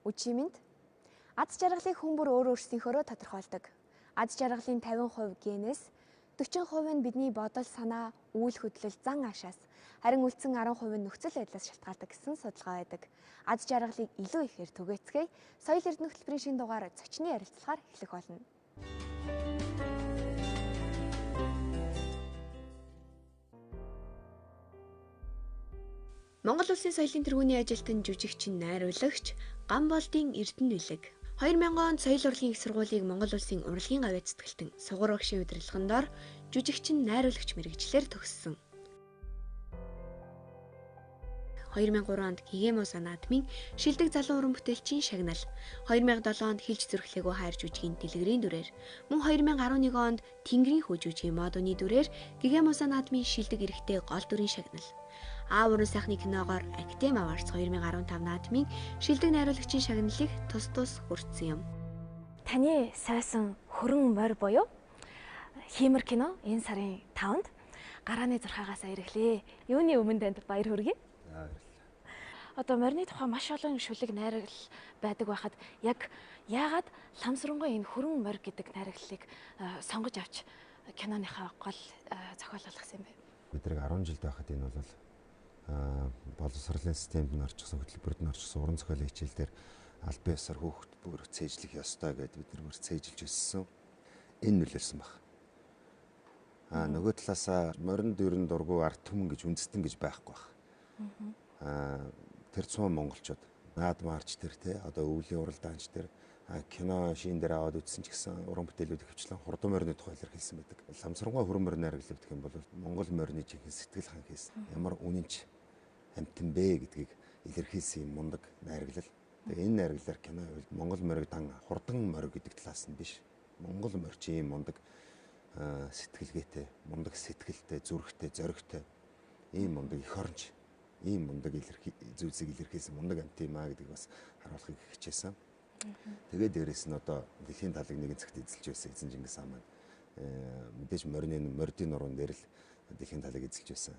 Үчимэнд аз жаргалыг хүн бүр өөр өөрсдийнхөөрөө тодорхойлдог. Аз жаргалын 50% генээс, 40% нь бидний бодол, санаа, үйл хөдлөл, зан аашаас, харин үлдсэн 10% нь нөхцөл байдлаас шалтгаалдаг гэсэн судалгаа байдаг. Аз жаргалыг илүү ихээр түгээцгээе. Соёл эрдэнэ хөтөлбөрийн шинэ дугаар зочны ярилцлагаар эхлэх болно. Монгол Улсын соёлын тэргүүний ажилтан жүжигчин найруулагч Гамболдын Эрдэнэ Билэг 2000 онд соёл урлагийн их сургуулийг Монгол Улсын урлагийн гавьяа цэцгэлтэн сугар багшийн удирдлагын дор жүжигчин найруулагч мэргэжлэр төгссөн. 2003 онд Гэгэмо санаатмын Шилдэг залуу уран бүтээлчийн шагнал, 2007 онд Хэлж зүрхлээгөө хайр жүжигийн дэлгэрийн дүрээр, мөн 2011 онд Тэнгэрийн хүү жүжигийн модуны дүрээр Гэгэмо санаатмын Шилдэг эрэхтэй гол дүрийн шагнал. Аав уран сайхны киногоор Academy Awards 2015 наадмын Шилдэг найруулагчийн шагналыг тус хүртсэн юм. Таны сойсон хөрөн морь буюу Хиймэр кино энэ сарын 5-нд гарааны зурхаагаас эрэглээ. Юуны өмнө танд баяр хүргэе. Одоо морины тухай маш олон шүлэг найрал байдаг байхад яг яагаад Ламсрангуй энэ хөрөн морь гэдэг найралыг сонгож авч киноныхаа гол зохиол болгосон юм бэ? Бидрэг 10 жил байхад энэ бол боловсролын системд нь орчихсон, хөтөлбөрт нь орчихсон уран зохиолын хичээл дээр аль биесээр хүүхэд бүр цээжлэх ёстой гэдээ бид нар цээжилж өссөн. Энэ нөлөөлсөн баг. Нөгөө талаасаа морин дөрөн дургу арт түмэн гэж үндэстэн гэж байхгүй баг. Тэр цуун монголчууд наад марч тэр те одоо өвлийн уралдаанч тэр кино шин дээр аваад үзсэн ч гэсэн уран бүтээлүүд хөвчлэн хурдан морины тухай илэрхийлсэн байдаг. Ламсрангуй хөрөн морин найрагл гэх юм бол Монгол морины жинхэнэ сэтгэл хан хийсэн. Ямар үнэнч амтан бэ гэдгийг илэрхийлсэн юм мундаг найраглал. Тэгээ энэ найраглалаар кино хувьд Монгол мориг дан хурдан мориг гэдэг талаас нь биш. Монгол морчин мундаг сэтгэлгээтэй, мундаг сэтгэлтэй, зүрхтэй, зоригтой ийм мундаг эх оронч, ийм мундаг зүйлсийг илэрхийлсэн мундаг амт юм аа гэдгийг бас харуулахыг хичээсэн. Тэгээд дээрэс нь одоо дэлхийн талыг нэгэн цагт эзэлж байсан эзэн Чингис хаан маань мэдээж мордын нуруунд дээр л дэлхийн талыг эзэлж байсан.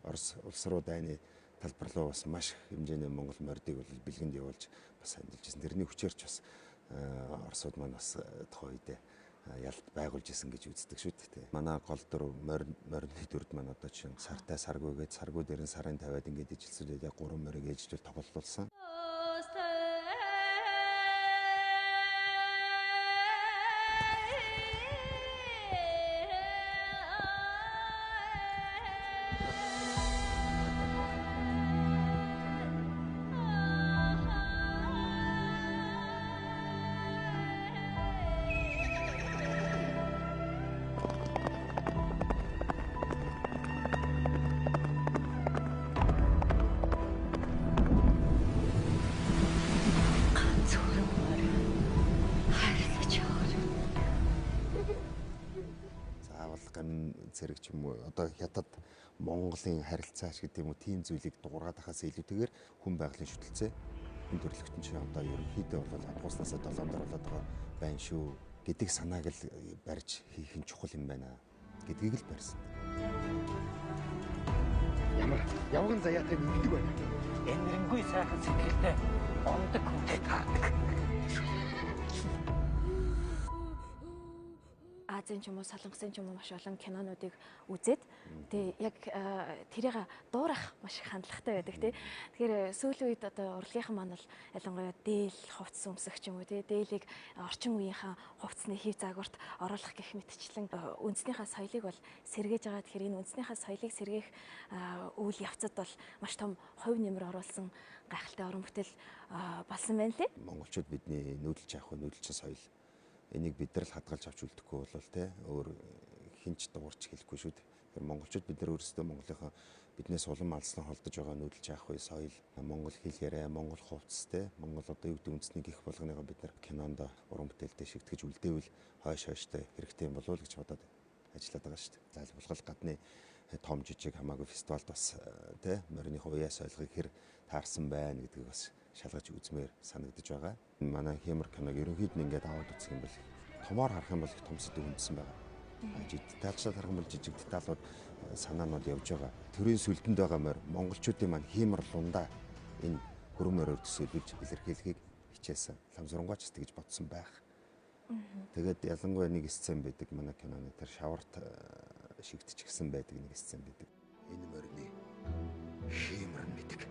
Орос улс руу дайны талбар руу бас маш их хэмжээний Монгол мордыг бол бэлгэнд явуулж бас амьдэлж байсан. Тэрний хүчээр ч бас Оросууд маань бас тухайн үедээ ялт байгуулж исэн гэж үздэг шүү дээ. Манай гол дүр морины дүрд маань одоо чинь сартай саргүй гэж саргүй дээр нь сарын тавиад ингээд ижилсэлээд яг 3 морийг ээжлэл тоглолтуулсан. Зэрэг ч юм уу одоо хятад Монголын харилцаач гэдэг юм уу тийм зүйлийг дуурайгаад хахаас илүүтэйгээр хүн байгалийн шүтэлцээ энэ төрлөختөн чинь одоо ерөнхийдөө бол хадгууснасаа долоон дор болоод байгаа байна шүү гэдэг санааг л барьж хийх нь чухал юм байна гэдгийг л барьсан. Ямар явган заяатай нэгдэг байна. Энэрэнгүй сайхан сэтгэлтэй ондог хүнтэй таардаг. Азийн ч юм уу солонгосын ч юм уу маш олон кинонуудыг үзээд тэгээ яг тэрийг дуурах маш их хандлагатай байдаг тий. Тэгэхээр сүүлийн үед одоо урлагийнхан маань бол ялангуяа дээл хувцс өмсөх ч юм уу тий дээлийг орчин үеийнхаа хувцсны хэв загварт оруулах гэх мэтчлэн үндэснийхээ соёлыг бол сэргээж байгаа. Тэгэхээр энэ үндэснийхээ соёлыг сэргээх үйл явцад бол маш том хувь нэмэр оруулсан гайхалтай уран бүтээл болсон байна лээ. Монголчууд бидний нүүдэлж авах нүүдэлчин соёл энийг бид нар л хадгалж авч үлдэхгүй бол те өөр хинч дуурч хэлэхгүй шүү дээ. Тэгэхээр монголчууд бид нар өөрсдөө Монголынхаа биднээс улам алслан холдож байгаа нүүдэлж авах үе соёл, монгол хэл яриа, монгол хувцс те монгол одоо юу гэдэг үндэсний гих болгоныгоо бид нар кинонд уран бүтээлдээ шигтгэж үлдээвэл хойштой хэрэгтэй юм болов уу гэж бодоод ажиллаад байгаа шүү дээ. Залбуулгал гадны том жижиг хамаагүй фестивальд бас те морины хувьяа соёлгыг хэр таарсан байна гэдгийг бас шалгаж үзмээр санагдаж байгаа. Манай Хиймэр киног ерөнхийд нь ингээд аваад үзэх юм бол томоор харах юм бол их том сэдв үндсэн байгаа. Детальчаар харах юм бол жижиг деталууд санаанууд явж байгаа. Төрийн сүлдэнд байгаа морь монголчуудын маань Хиймэр лундаа энэ хөрөн морьөөр төсөөлж илэрхийлэхийг хичээсэн. Ламсрангуйч тэгж бодсон байх. Тэгээд ялангуяа нэг сцен байдаг манай киноны тэр шаварт шигдчихсэн байдаг нэг сцен байдаг. Энэ морины хиймэр мэддэг.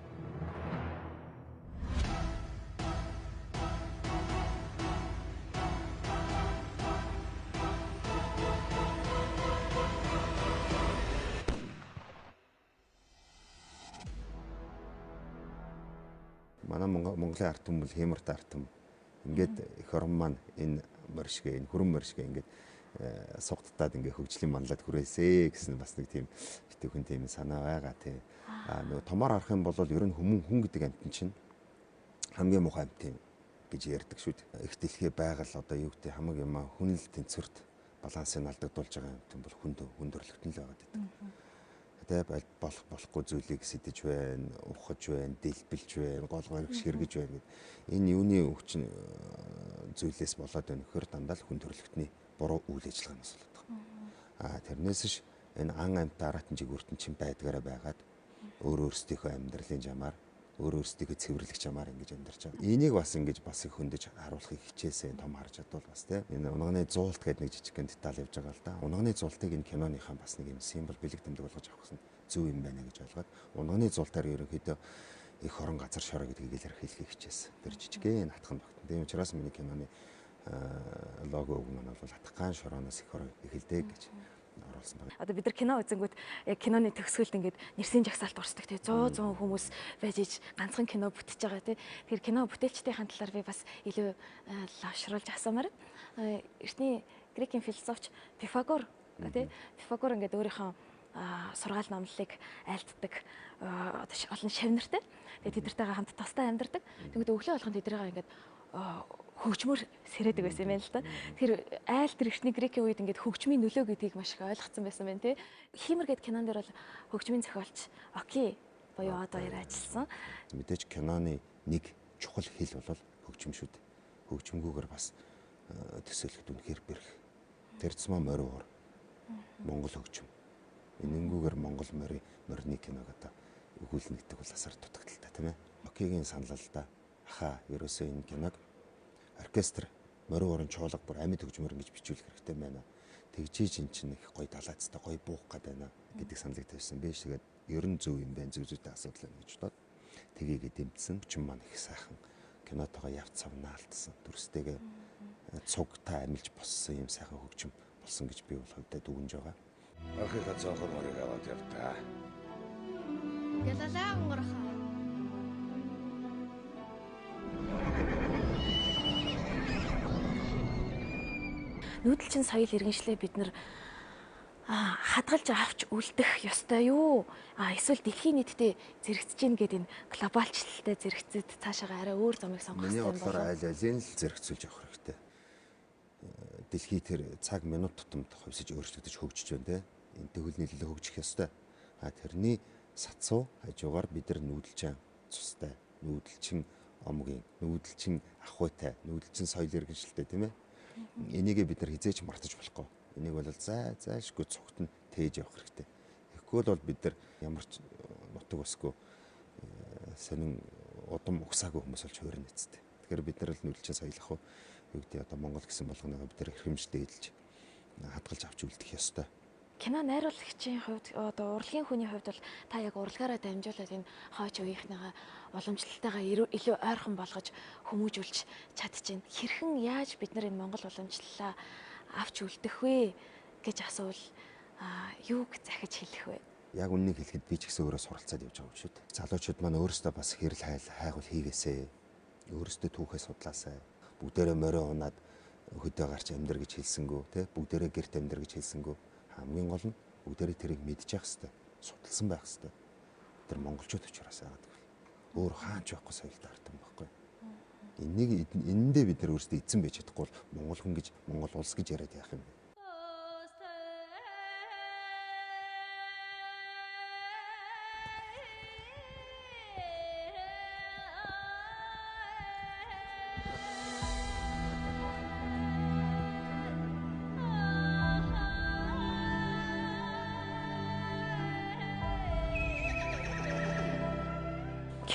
Манай Монголын ард түмэн бол хиймэрт ард түмэн. Ингээд эх орон маань энэ моршгэ, энэ хүрэн моршгэ ингээд сугтдаад ингээд хөгжлийн манлаад хүрээсэ гэсэн бас нэг тийм битүүхэн тийм санаа байгаа тий. Нөгөө томоор харах юм бол ер нь хүн гэдэг амтэн чинь хамгийн муухай амт юм гэж ярьдаг шүү дээ. Их дэлхий байгаль одоо юу гэдэг хамаг юм хүнэл тэнцвэрт балансыг алдагдуулж байгаа юм бол хүндрэлтэн л байгаад байдаг. Тэгээд болохгүй зүйлийг сэтэж байна, ухаж байна, дэлбэлж байна, голгойрогч хэрэгж байна гэдэг. Энэ юуны өвчин зүйлээс болоод байна гэхээр дандаа л хүн төрөлхтний буруу үйл ажиллагаанаас болоод байгаа. Тэрнээс ш энэ ан амьд дараатан жигүүртэн чинь байдгаараа байгаад өөрөөсдийнхөө амьдралын жамаар өөрөөсдийнхөө цэвэрлэх жамаар ингэж амьдарч байгаа. Энийг бас ингэж бас их хөндөж харуулахыг хичээсэн том харж чадвал бас тийм энэ унганы зуулт гэдэг нэг жижиг деталь явж байгаа л да. Унганы зуултыг энэ киноныхаа бас нэг юм символ бэлэг тэмдэг болгож авах гэсэн зөв юм байна гэж ойлгоод унганы зуултаар ерөнхийдөө их орон газар шороо гэдгийг илэрхийлэхийг хичээсэн. Тэр жижигхэн хатхан багт. Тийм учраас миний киноны логог маань бол хатхан шорооноос их орон эхэлдэг гэж оруулсан байна. Одоо бид нар кино үзэнгүүт яг киноны төгсгөлд ингээд нэрсийн жагсаалт урсдаг тий 100 хүмүүс байж иж ганцхан кино бүтэж байгаа тий. Тэгэхээр кино бүтээлчдийн талаар би бас илүү лавшруулж асуумаар. Эртний грекийн философч Пифагор тий Пифагор ингээд өөрийнхөө сургаал номлолыг айлтдаг олон шавнартай. Тэгээд тэдэртэйгээ хамт тастай амьдардаг. Тэгвэл өглөө болгонд тэдэрээ ингээд хөгжмөр сэрээдэг байсан юм байна л да. Тэр айл тэр ихний грекийн үед ингээд хөгжмийн нөлөө гэдгийг маш их ойлгоцсон байсан байна тий. Хиймэр гэд кинон дээр бол хөгжмийн зохиолч Оки буюу одоо ярь ажилласан. Мэдээж киноны нэг чухал хэл бол хөгжим шүү дээ. Хөгжмгүйгээр бас төсөөлөхөд үнэхээр бэрх. Тэр цэцмаа мориор Монгол хөгжим. Энэнгүүгээр Монгол морины киног одоо өгүүлнэ гэдэг бол асар дутагдaltaй тийм ээ. Окигийн санал л да. Аха ерөөсөө энэ киног оркестр морин орон чуулга бүр амьд хөгжмөр ингэж бичүүлэх хэрэгтэй байна. Тэгжиж эн чинь их гоё далайцтай гоё буух гээд байна гэдэг саналыг тавьсан байж тэгээд ер нь зөв юм байна зүйтэй асуудал байна гэж бодоод тгийгээ дэмжсэн ч маань их сайхан кинотойгоо явц савнаа алдсан дүрстэйгээ цугтаа амилж боссон юм сайхан хөгжим болсон гэж би бол хувьдаа дүгнж байгаа. Ахыга цаахан морийг аваад явтаа. Ялалаа онгорхоо. Нүүдэлчин соёл иргэншлээ бид нар хадгалж авч үлдэх ёстой юу? Эсвэл дэлхийн нийтэд зэрэгцэж гин гэдэг энэ глобалчлалтай зэрэгцэд цаашаа арай өөр замыг сонгох хэрэгтэй юм болов. Аль алийн л зэрэгцүүлж явах хэрэгтэй. Дэлхий тэр цаг минут тутамд хувьсаж өөрчлөгдөж хөгжиж байна те. Энэ төгөлний нөлөө хөгжих ёстой. Тэрний сацуу хажуугаар бид нар нүүдэлчин цустай, нүүдэлчин омгийн, нүүдэлчин ахуйтай, нүүдэлчин соёл иргэншилтэй тийм ээ. Энийг бид нар хизээч мартаж болохгүй. Энийг бол зайлшгүй цогт нь тээж явах хэрэгтэй. Тэгэхгүй бол бид нар ямар ч нутаг басгүй сонин удам угсаагүй хүмүүс болж хуурна эцтэй. Тэгэхээр бид нар л нүүдэлчин соёл ах юу гэдэг одоо Монгол гэсэн болгоно бид нар хэрхэмжтэй эдэлж хадгалж авч үлдэх ёстой. Кино найруулагчийн хувьд одоо урлагийн хүний хувьд бол та яг урлагаараа дамжуулаад энэ хойч үеийнхнийгаа уламжлалтайгаа илүү ойрхон болгож хүмүүжүүлж чадчихээн. Хэрхэн яаж бид нар энэ Монгол уламжлалаа авч үлдэх вэ гэж асуувал юуг захиж хэлэх вэ? Яг үннийг хэлэхэд би ч гэсэн өөрөө суралцаад явж байгаа юм шүү дээ. Залуучууд маань өөрсдөө бас хэрэл хайгуул хийгээсэй. Өөрсдөө түүхээ судлаасай. Бүгдээрээ морио унаад хөдөө гарч амьдар гэж хэлсэнгүү, тэ бүгдээрээ гэрт амьдар гэж хэлсэнгүү. Хамгийн гол нь бүгдээрээ тэрийг мэдчих хэвээр судалсан байх хэвээр. Тэр монголчууд учраас яагаад гэвэл өөр хаач байхгүй соёлд артсан байхгүй. Энэндээ бид нар өөрсдөө эзэн байж чадахгүй бол монгол хүн гэж монгол улс гэж яриад яах юм бэ?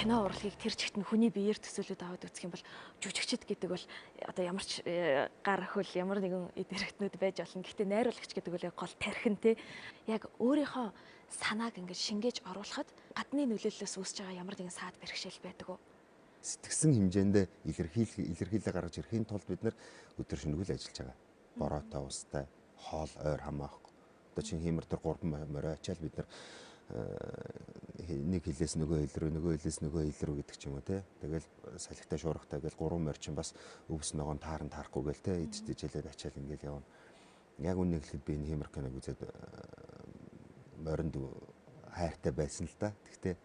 кино урлагийг тэр чигт нь хүний биеэр төсөөлөд аваад үзэх юм бол жүжигчд гэдэг бол одоо ямар ч гар хөл ямар нэгэн эд хэрэгтнүүд байж болно. Гэхдээ найруулагч гэдэг бол гол тархин те. Яг өөрийнхөө санааг ингэж шингээж оруулахад гадны нөлөөллөөс үүсэж байгаа ямар нэгэн саад бэрхшээл байдаг уу? Сэтгсэн хэмжээнд илэрхийлэл гаргаж ирэхийн тулд бид нар өдөр шөнөгүй ажиллаж байгаа. Бороотой устай, хоол, ойр хамаахгүй. Одоо чинь хиймэр төр 3 морой ачаал бид нар нэг хилээс нөгөө хил рүү, нөгөө хилээс нөгөө хил рүү гэдэг ч юм уу те. Тэгэл салхитай шуурхтай гэл 3 морчин бас өвс ногоон таарахгүй гэл те. Идэж ижэлээд ачаал ингээл явна. Яг үнэ хэлэхэд би энэ хиймэр киног үзээд моринд хайртай байсан л да. Гэхдээ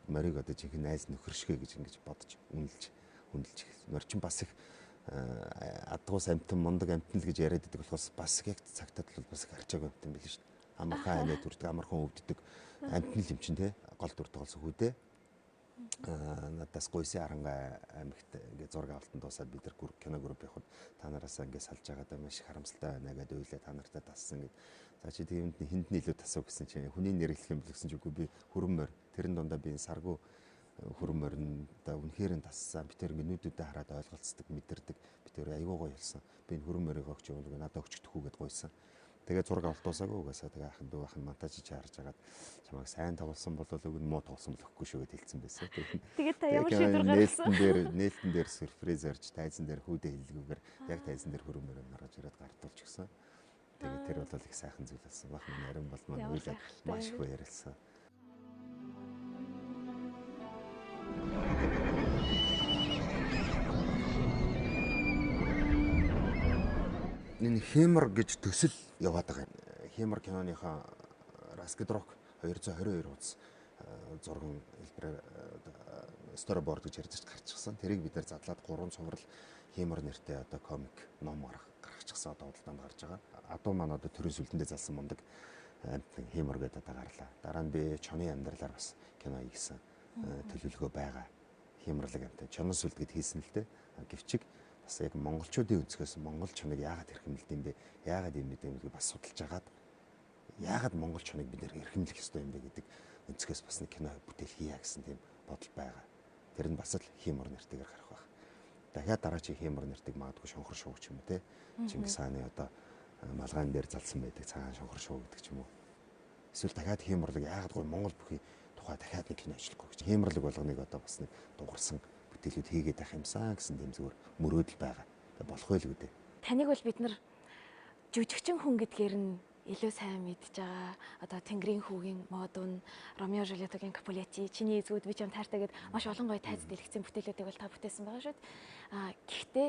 морийг одоо жинхэнэ найз нөхөр шигэ гэж ингэж бодож үнэлж морчин бас их адгуус амтан мундаг амтан л гэж яриад байдаг болохоос бас яг цагтад л бас их арчаагүй амтан байл шүү дээ. Амархан анид үрдэг, амархан өвддөг амтан л юм чинь те. Гол дүрдэг болсон хүүдээ. Надаас гойсын аранга аймагт ингээ зураг авалтанд дуусаад бид нар кино групп явахад та нараасаа ингээ салж байгаадаа маш их харамсалтай байна гэдэг уйлаа та нартай тассан гэд. За чи тиймд хүнд нь илүү тасав гэсэн чинь хүний нэрлэх юм л гэсэн ч үгүй би хүрэн морь тэрэн дундаа би саргу хүрэн морьнда үнэхээр нь тассан. Би тэр минутуудаа хараад ойлголцдог мэдэрдэг. Би тэр айгуу гоё болсон. Би энэ хүрэн морийг өгч явуулга надад өчтөхүү гэд гойсон. Тэгээ зураг авалт дуусаагүй угаасаа тэгээ ахын дүү ахын монтаж чаарж агаад чамайг сайн тоглосон бол өгнө муу тоглосон бол өгөхгүй шүү гэд хэлсэн байсан. Тэгээд та ямар шийдвэр гаргасан? Нээлтэн дээр сюрприз орж тайзан дээр хүүдээ хэллгүүгээр яг тайзан дээр хүрэн мөрөөр гаргаж ирээд гардуулж гисэн. Тэгээд тэр бол их сайхан зүйл болсон. Бах минь нарийн бол маань үйлээ маш их ярилсан. Энэ хэмэр гэж төсөл яваад байгаа юм. Хэмэр киноныхаа Раскедрок 222 хуудас зурган хэлбэрээр storyboard гэж ярьж гарчихсан. Тэрийг бид нэр задлаад 3 цуврал хэмэр нэртэй одоо комик ном гаргачихсан одоо худалдаанд гарч байгаа. Адуу маань одоо төрийн сүлдэндээ залсан мундаг амтан хэмэр гэдэг одоо гарлаа. Дараа нь би чоны амьдралаар бас кино хийсэн. Төлөвлөгөө байгаа. Хэмэрлэг амтан чонон сүлд гэд хийсэн л дээ. Гэвчиг бас яг монголчуудын өнцгөөс монгол чоныг яагаад эрхэмлдэг юм бэ? Яагаад юм бэ гэдгийг бас судалж агаад яагаад монгол чоныг бид нэр эрхэмлэх ёстой юм бэ гэдэг өнцгөөс бас нэг кино бүтээл хийя гэсэн тийм бодол байгаа. Тэр нь бас л хэмэр нэртэйгээр гарах байх. Дахиад дараачийн хэмэр нэртэг магадгүй шонхор шууг ч юм уу те. Чингис хааны одоо малгайн дээр залсан байдаг цагаан шонхор шууг гэдэг ч юм уу. Эсвэл дахиад хэмэрлэг яагаад гоо монгол бүхий тухай дахиад нэг кино ажиллахгүй гэж. Хэмэрлэг болгоныг одоо бас нэг дуурсан бүтээлүүд хийгээд байх юмсан гэсэн тийм зүгээр мөрөөдөл байгаа. Тэгээ болох байлгүй дээ. Таныг бол бид нар жүжигчин хүн гэдгээр нь илүү сайн мэдж байгаа. Одоо Тэнгэрийн хүүгийн модун, Ромео Жулиетогийн Капулетти, чиний эзгүүд би ч юм таартай гэд маш олон гоё тайз дэлгэцэн бүтээлүүдийг бол та бүтээсэн байгаа шүү дээ. Гэхдээ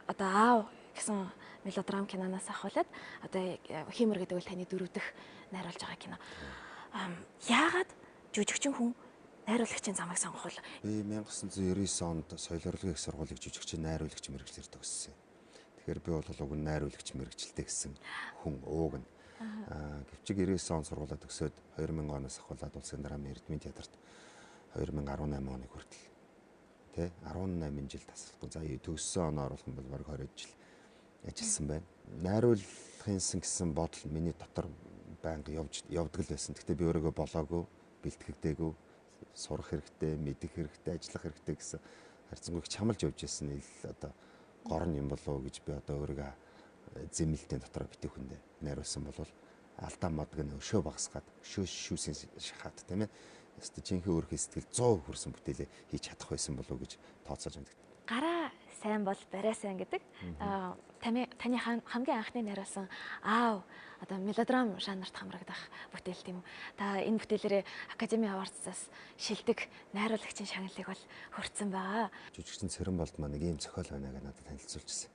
одоо аав гэсэн мелодрам киноноос ахуулаад одоо хэмэр гэдэг бол таны дөрөвдөх найруулж байгаа кино. Яагаад жүжигчин хүн найруулагчийн замыг сонгох вэ? Би 1999 онд соёл урлагийн их сургуулийг жүжигчин найруулагч мэргэжлэр төгссөн. Тэгэхээр би бол уг нь найруулагч мэргэжилтэй гэсэн хүн ууг нь. Гэвчиг 99 он сургуулаа төгсөөд 2000 оноос ахуулаад улсын драмын Эрдмийн театрт 2018 оны хүртэл тий 18 жил тасалдсан. За төгссөн оноо оруулах юм бол бараг 20 жил ажилласан байна. Найруулахын гэсэн бодол миний дотор байнга явдаг л байсан. Гэхдээ би өөрийгөө болоогүй, бэлтгэгдээгүй, сурах хэрэгтэй, мэдэх хэрэгтэй, ажиллах хэрэгтэй гэсэн харьцангуйг чамлж явж байсан ил одоо гор нь юм болов уу гэж би одоо өөрийгөө зэмлэлтийн дотор битэх хүндээ найруулсан бол алдаа модог нь өшөө багсгаад шүүсийн шахаад тийм ээ. Ястэ жинхэнэ өөрхий сэтгэл 100% хүрсэн бүтээлээ хийж чадах байсан болов уу гэж тооцоож байна. Гараа сайн бол барай сайн гэдэг. Таны хамгийн анхны найруулсан аав одоо мелодрам жанрт хамрагдах бүтээл тийм үү. Та энэ бүтээлээрээ Академи Авардсаас шилдэг найруулагчийн шагналыг бол хүртсэн байгаа. Жүжигчин Цэрэн болд маань нэг ийм зохиол байна гэж надад танилцуулжсэн.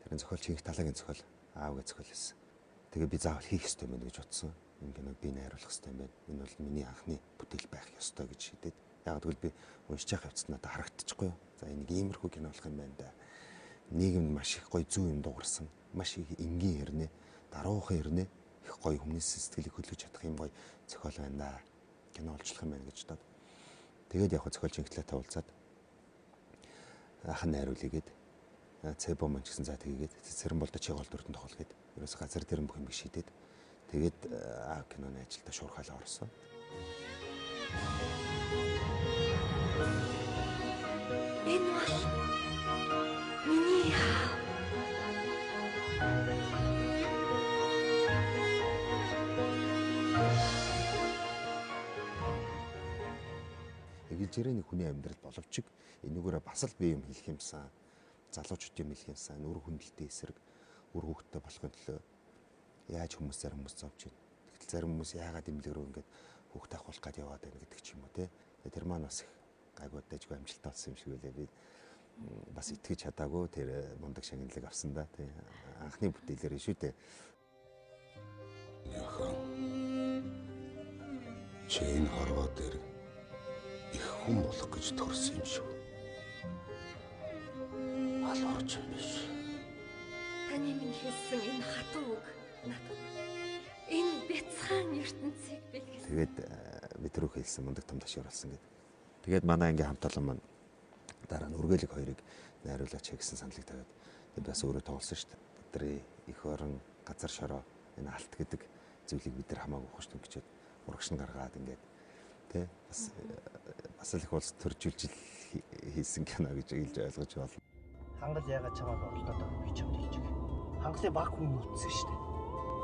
Тэр зохиолч Чингис Талагийн зохиол аав гэж зохиол байсан. Тэгээ би заавал хийх ёстой юм гэж бодсон. Энэ киног би найруулах ёстой юм байна. Энэ бол миний анхны бүтээл байх ёстой гэж шийдээд. Яг гэвэл би уншиж явах явцад надад харагдчихгүй юу. За энийг иймэрхүү кино болох юм байна да. Нийгэмд маш их гоё зүй юм дуурсан. Маш их энгийн хэрнээ, даруухан хэрнээ их гоё хүмүүст сэтгэлийг хөдөлгөж чадах юм гоё зохиол байна да. Кино олжлох юм байна гэж бодоод. Тэгээд яг зохиолч Инглитай уулзаад ахын найруулъягээд Цэбо маань ч гэсэн за тэгээд Цэрэн болдо чи гол дүртэн тоглох гээд ерөөсө газар дээр бүх юм шийдээд тэгээд киноны ажилдаа шуурхаалаа орсон. Энэ бол миний аав. Эгэлжээрээ нэг хүний амьдрал боловч энүүгээрээ бас л бие юм хэлэх юмсан. Залуучууд юм хэлэх юмсан. Үр хүндэлтэй эсрэг үр хөвгтөй болохын төлөө яаж зарим хүмүүс зовж байна. Тэгтэл зарим хүмүүс яагаад имлэг рүү ингээд хүүхдээ авах гад яваад байна гэдэг ч юм уу те. Тэр маань бас их гайгүй дайггүй амжилттай болсон юм шиг байлаа. Би бас итгэж чадаагүй тэр мундаг шагналыг авсан да тий. Анхны бүтээлээр шүү дээ. Яхан. Чи энэ хорвоо дээр их хүн болох гэж төрсөн юм шүү. Алуурч юм биш. Таны минь хэлсэн энэ хатуу үг надад энэ бяцхан ертөнцийг бэлгэлсэн. Тэгээд бид рүү хэлсэн мундаг том ташир болсон гэдэг. Тэгээд манай ангийн хамт олон маань дараа нь үргэлэг хоёрыг найруулаач гэсэн саналыг тавиад бид бас өөрөө тоглосон шүү дээ. Бидний их орон газар шороо энэ алт гэдэг зүйлийг бид нар хамаагүй ухаж төнгөчөөд урагш нь гаргаад ингээд тий бас л их улс төржүүлж хийсэн кино гэж хэлж ойлгож байна. Хангал яагаад чамайг оролдоод байгааг би чамд хэлж өгье. Хангалын баг хүн үтсэн шүү дээ.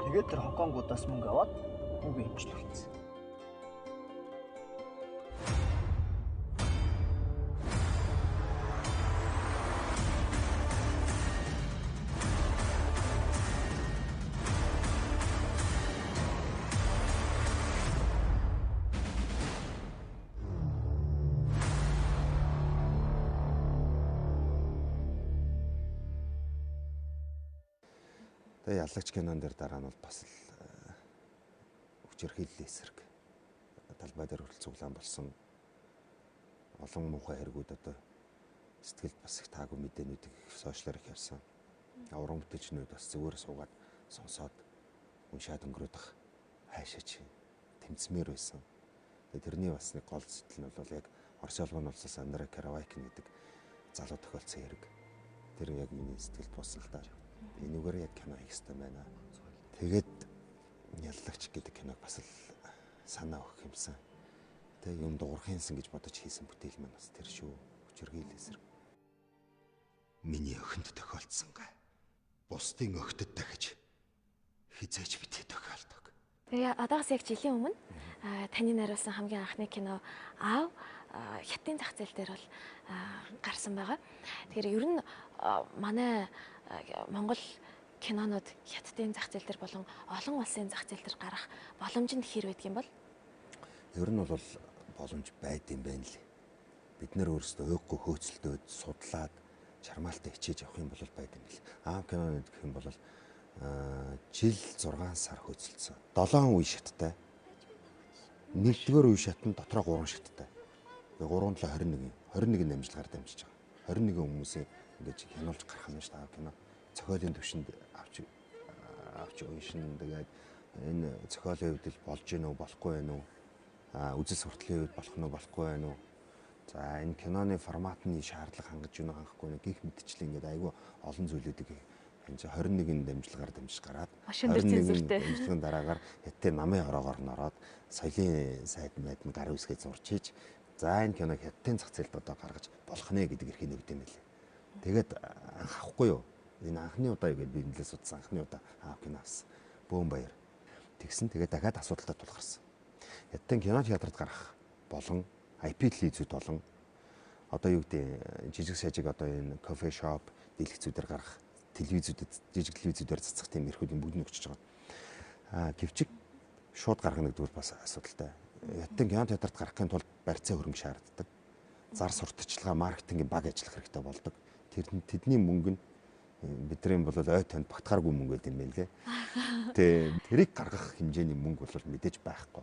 Тэгээд тэр Хонконгуудаас мөнгө аваад бүгд имжлэх хийсэн. Тэгээ яллагч кинон дээр дараа нь бол бас л хүчирхийллийн эсрэг талбай дээр хүртэл цуглаан болсон олон муухай хэрэгүүд одоо сэтгэлд бас их таагүй мэдээнүүдийг сошиалаар их явсан. Уран бүтээлчнүүд бас зүгээр суугаад сонсоод уншаад өнгөрөөдөх хайшаач тэмцмээр байсан. Тэгээ тэрний бас нэг гол сэтэл нь бол яг Орос улмын улсаас Андре Каравайкин гэдэг залуу тохиолдсон хэрэг. Тэр яг миний сэтгэлд буусан л даа. Энүүгээр яг кино хийх хэрэгтэй байна. Тэгээд яллагч гэдэг киног бас л санаа өгөх юмсан. Тэгээ юм дуурхийнсэн гэж бодож хийсэн бүтээл маань бас тэр шүү. Хүчирхийлээсэр. Миний охинд тохиолдсон гай. Бусдын охидод дахиж хизээж битээ тохиолдог. Тэгээ одоогоос яг жилийн өмнө таны найруулсан хамгийн анхны кино Аав хятадын зах зээл дээр бол гарсан байгаа. Тэгэхээр ер нь манай Монгол кинонууд хятадын зах зээл дээр болон олон улсын зах зээл дээр гарах боломж нь хэр байдаг юм бол? Ер нь бол боломж байд юм байна лээ. Бид нэр өөрсдөө өөггүй хөөцөлдөөд судлаад чармаалтаа хичээж авах юм бол байд юм бэл. Аав кинонууд гэх юм бол жил 6 сар хөөцөлдсөн. 7 үе шаттай. Нэгдүгээр үе шат нь дотроо 3 шаттай. 3-7-21. 21 амжилтгаар дамжиж байгаа. 21 хүмүүсээ ингэж хянуулж гарах юм шүү дээ кино. Цохиолын төвшөнд авч уншин тэгээд энэ цохиолын хувьд л болж гэнэ үү болохгүй байна уу? Үзэл суртлын хувьд болох нь болохгүй байна уу? За энэ киноны форматны шаардлага хангаж гэнэ хангахгүй нэ гих мэдчлээ ингээд айгүй олон зүйлүүдийг энэ 21 дамжлагаар дамжиж гараад 21 дамжлагын дараагаар хятадын намын ороогоор нь ороод соёлын сайд мэд нь гар үсгээ зурж хийж за энэ киног хятадын зах зээлд одоо гаргаж болох нэ гэдэг эрхийг өгд юм байлээ. Тэгээд анх авахгүй юу? Энэ анхны удаа гэдэг би нэлээд судсан анхны удаа кино авсан. Бөөн баяр. Тэгсэн тэгээд дахиад асуудалтай тулгарсан. Хятадын кино театрт гарах болон IP телевизүүд болон одоо юу гэдэг жижиг сажиг одоо энэ кофе шоп дэлгэцүүдээр гарах телевизүүдэд жижиг телевизүүдээр цацах тийм эрхүүдийн бүгд нөгчөж байгаа. Гэвч шууд гаргах нэгдүгээр бас асуудалтай. Хятадын кино театрт гарахын тулд барьцаа хөрөнгө шаарддаг. Зар сурталчилгаа маркетингийн баг ажиллах хэрэгтэй болдог. Тэдний мөнгө нь бидний бол ой танд багтахааргүй мөнгө байд юм байна лээ. Тэрийг гаргах хэмжээний мөнгө бол мэдээж байхгүй.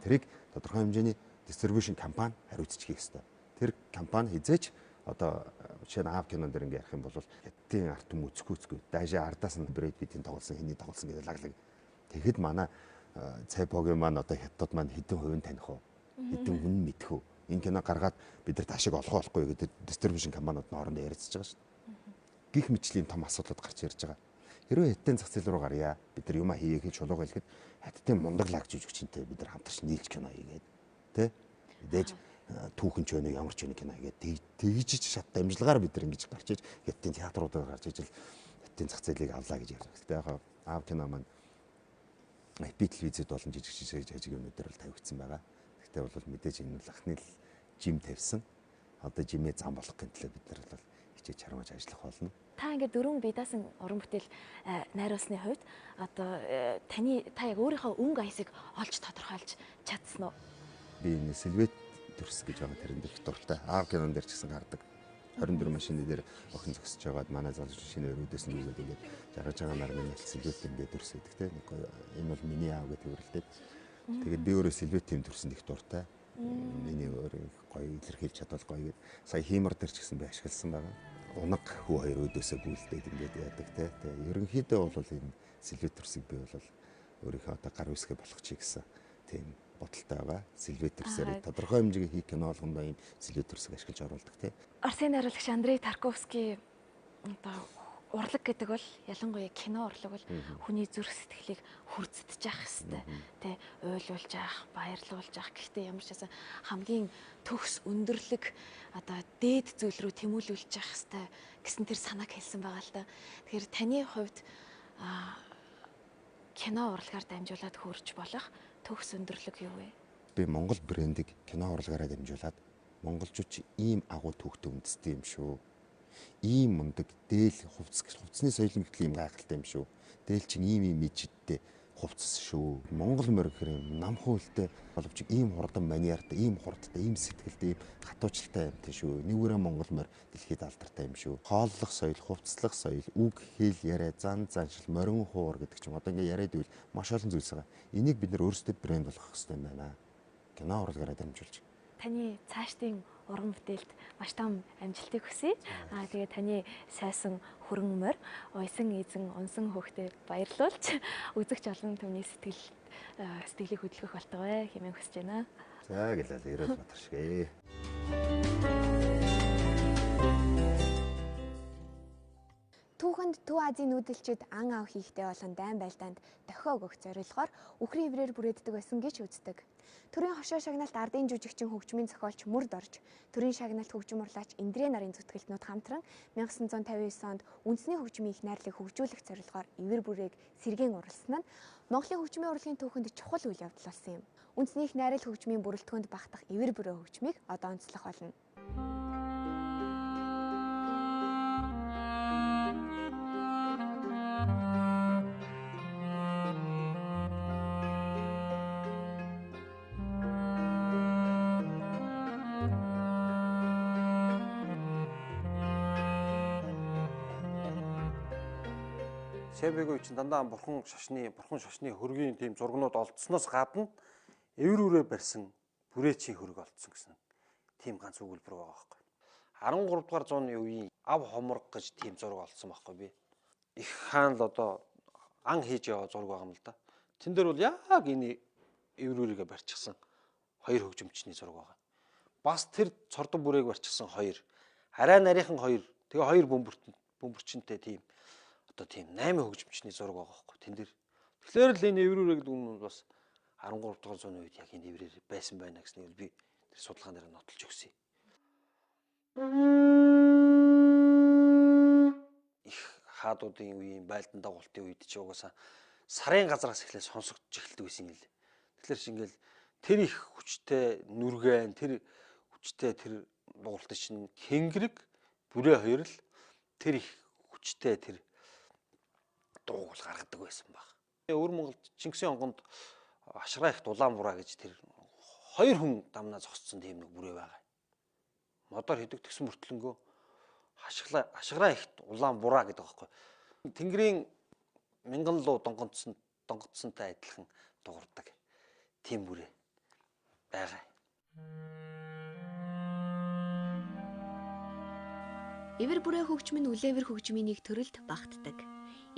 Тэрийг тодорхой хэмжээний дистрибьюшн компани хариуцж хийх ёстой. Тэр компани хизээч одоо жишээ нь Аав кинон дээр ингээ ярих юм бол хятадын арт юм үзэхгүй даашаа ардаас нь Брэд Питтийн тоглосон хэний тоглосон гэдэг лаглаг. Тэгэхэд манай Цайпогийн маань одоо хятад маань хэдэн хувийн таних уу? Хэдэн хүн мэдэх үү? Энэ кино гаргаад бид нар таашааг олох болохгүй гэдэг дистрибьюшн компаниуд нь хоорондоо ярилцж байгаа шүү дээ. Гих мэтчлийн том асуудлууд гарч ирж байгаа. Хэрвээ хятадын зах зээл рүү гарья, бид нар юма хийе гэж чулууга хэлэхэд хятадын мундаг лагж жүжигчтэй бид нар хамтарч нийлж кино хийгээд тэ мэдээж түүхэн ч өнө ямар ч өнө кино гэдэг тэгж шат дамжлагаар бид нар ингэж гарч иж хятадын театруудаар гарч иж хятадын зах зээлийг авлаа гэж ярьж байгаа. Гэтэ яг аав кино маань би телевизэд болон жижиг юмнуудаар л тавигдсан байгаа. Гэхдээ бол мэдээж энэ бол анхны жим тавьсан. Одоо жимээ зам болгох гэнтлээ бид нар бол хичээж чармаж ажиллах болно. Та ингээд дөрвөн бие даасан уран бүтээл найруулсны хувьд одоо та яг өөрийнхөө өнгө аясыг олж тодорхойлж чадсан уу? Би энэ Сэлвэт төрс гэж байгаа тэрэн дээр их дуртай. Аав кинон дээр ч гэсэн гардаг. 24 машины дээр охин зогсож байгаад манай залж шинэ өрөөдөөс нь үзээд ингээд жаргаж байгаа нар минь Сэлвэт ингээд төрс гэдэг те. Энэ бол миний аав гэдэг төрөлтэй. Тэгээд би өөрөө Сэлвэт тийм төрсөнд их дуртай. Миний өөрөө гоё илэрхийлж чадвал гоё гэдэг. Сая хиймар дээр ч гэсэн би ашигласан байгаа. Унаг хүү хоёр өдөөсөө гүйлдээд ингээд яадаг те. Ерөнхийдөө бол энэ Сэлвэт төрсийг би бол өөрийнхөө одоо гар үсгээ болгочих гэсэн тийм бодолтой байгаа. Сэлвэт төрсөөр тодорхой хэмжээний хийх кино болгондоо ийм Сэлвэт төрсийг ашиглаж оруулдаг те. Оросын найруулагч Андрей Тарковский одоо урлаг гэдэг бол ялангуяа кино урлаг бол хүний зүрх сэтгэлийг хүрдсэж явах хэвээр тэ уйлуулж явах, баярлуулж явах. Гэхдээ ямар ч байсан хамгийн төгс өндөрлөг одоо дээд зүйл рүү тэмүүлүүлж явах хэвээр гэсэн тэр санааг хэлсэн байгаа л да. Тэгэхээр таны хувьд кино урлагаар дамжуулаад хөрж болох төгс өндөрлөг юу вэ? Би Монгол брендийг кино урлагаараа дамжуулаад монголчууд ийм агуу төвхтө үндэстэй юм шүү. Ийм мундаг дээл хувцсны соёлын гэхэл ийм гайхалтай юм шүү. Дээл чинь ийм мэжидтэй хувцас шүү. Монгол морь гэхээр намхан үлтэй боловч ийм хурдан маньяртай, ийм хурдтай, ийм сэтгэлтэй, ийм хатуучилтай юмтай шүү. Нэгүрээ монгол морь дэлхийд алдартай юм шүү. Хооллох соёл, хувцслах соёл, үг хэл яриа, зан заншил, морин хуур гэдэг ч юм одоо ингээ яриад ивэл маш олон зүйлс байгаа. Энийг бид нар өөрсдөө брэнд болгох хэрэгтэй юм байна. Кино урлагаараа дамжуулж. Таны цаашдын уран бүтээлд маш том амжилтыг хүсье. Тэгээд таны сайсан хөрөн морь, уйсан эзэн, унсан хөхтэй баярлуулж үзэгч олон түмний сэтгэлийг хөдөлгөх болтугай хэмээн хүсэж байна. За гэлээ ерөөл батаршгэ. Түүхэнд Төв Азийн нүүдэлчид ан ав хийхтэй болон дайн байлдаанд дохио өгөх зорилгоор үхрийн иврээр бүрээддэг байсан гэж үздэг. Төрийн хошоо шагналт ардын жүжигчин хөгжмийн зохиолч Мөрд орж, төрийн шагналт хөгжим урлаач Индрэ нарын зүтгэлтнүүд хамтран 1959 онд үндэсний хөгжмийн их найрлыг хөгжүүлэх зорилгоор ивэр бүрээг сэргээн уралсан нь Монголын хөгжмийн урлагийн түүхэнд чухал үйл явдал болсон юм. Үндэсний их найрал хөгжмийн бүрэлдэхүүнд багтах ивэр бүрээ хөгжмийг одоо онцлох болно. Шэбэгийн чинь дандаа бурхан шашны хөргийн тийм зургнууд олдсноос гадна эврүүрээ барьсан бүрээчийн хөрөг олдсон гэсэн тийм ганц өгүүлбэр байгаа байхгүй. 13 дугаар зууны үеийн ав хомрог гэж тийм зураг олдсон байхгүй би. Их хаан л одоо ан хийж яваа зураг байгаа юм л да. Тэн дээр бол яг энэ эврүүрийгээ барьчихсан хоёр хөгжимчний зураг байгаа. Бас тэр цордон бүрээг барьчихсан хоёр, арай нарийнхан хоёр, тэгээ хоёр бөмбөрчөнтэй тийм одоо тийм 8 хөгжимчний зураг байгаа байхгүй тэн дээр. Тэгэхээр л энэ эврүүрээ гэдэг нь бас 13 дугаар зууны үед яг энэ эврээр байсан байна гэснийг би тэр судалгаан дээр нотолж өгсөн. Их хаадуудын үеийн байлдан дагуултын үед ч угаасаа сарын газраас эхлээ сонсогдож эхэлдэг байсан юм л. Тэгэхээр шингээл тэр их хүчтэй нүргэн тэр хүчтэй тэр дагуултын чинь Хэнгэрэг бүрээ хоёр л тэр их хүчтэй тэр дууг бол гаргадаг байсан баг. Өвөр Монголд Чингисийн онгонд Ашраа ихт Улаанбураа гэж тэр хоёр хүн дамнаа зогссон тийм нэг бүрээ байгаа. Модоор хийдэг тэгсэн мөртлөнгөө Ашраа ихт Улаанбураа гэдэг байхгүй. Тэнгэрийн мянган луу донгодсонтой адилхан дуурдаг тийм бүрээ байгаа. Ивэр бүрээ хөгжим нь үлээвэр хөгжмийн нэг төрөлд багтдаг.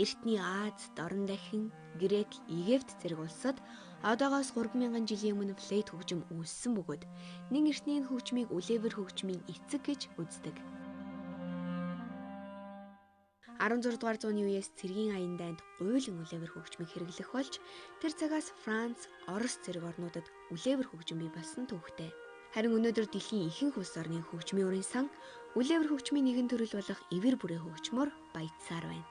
Эртний Аз, Дорн дахин, Грек, Египт зэрэг улсад одоогоос 3000 жилийн өмнө флейт хөгжим үүссэн бөгөөд нэг эртний хөгжмийг үлээвэр хөгжмийн эцэг гэж үздэг. 16 дугаар зууны үеэс цэргийн аян дайнд гуйлан үлээвэр хөгжмийг хэрэглэх болж тэр цагаас Франц, Орос зэрэг орнуудад үлээвэр хөгжим бий болсон төвхтэй. Харин өнөөдөр дэлхийн ихэнх улс орны хөгжмийн урын сан үлээвэр хөгжмийн нэгэн төрөл болох эвэр бүрээ хөгжмөөр баяжсаар байна.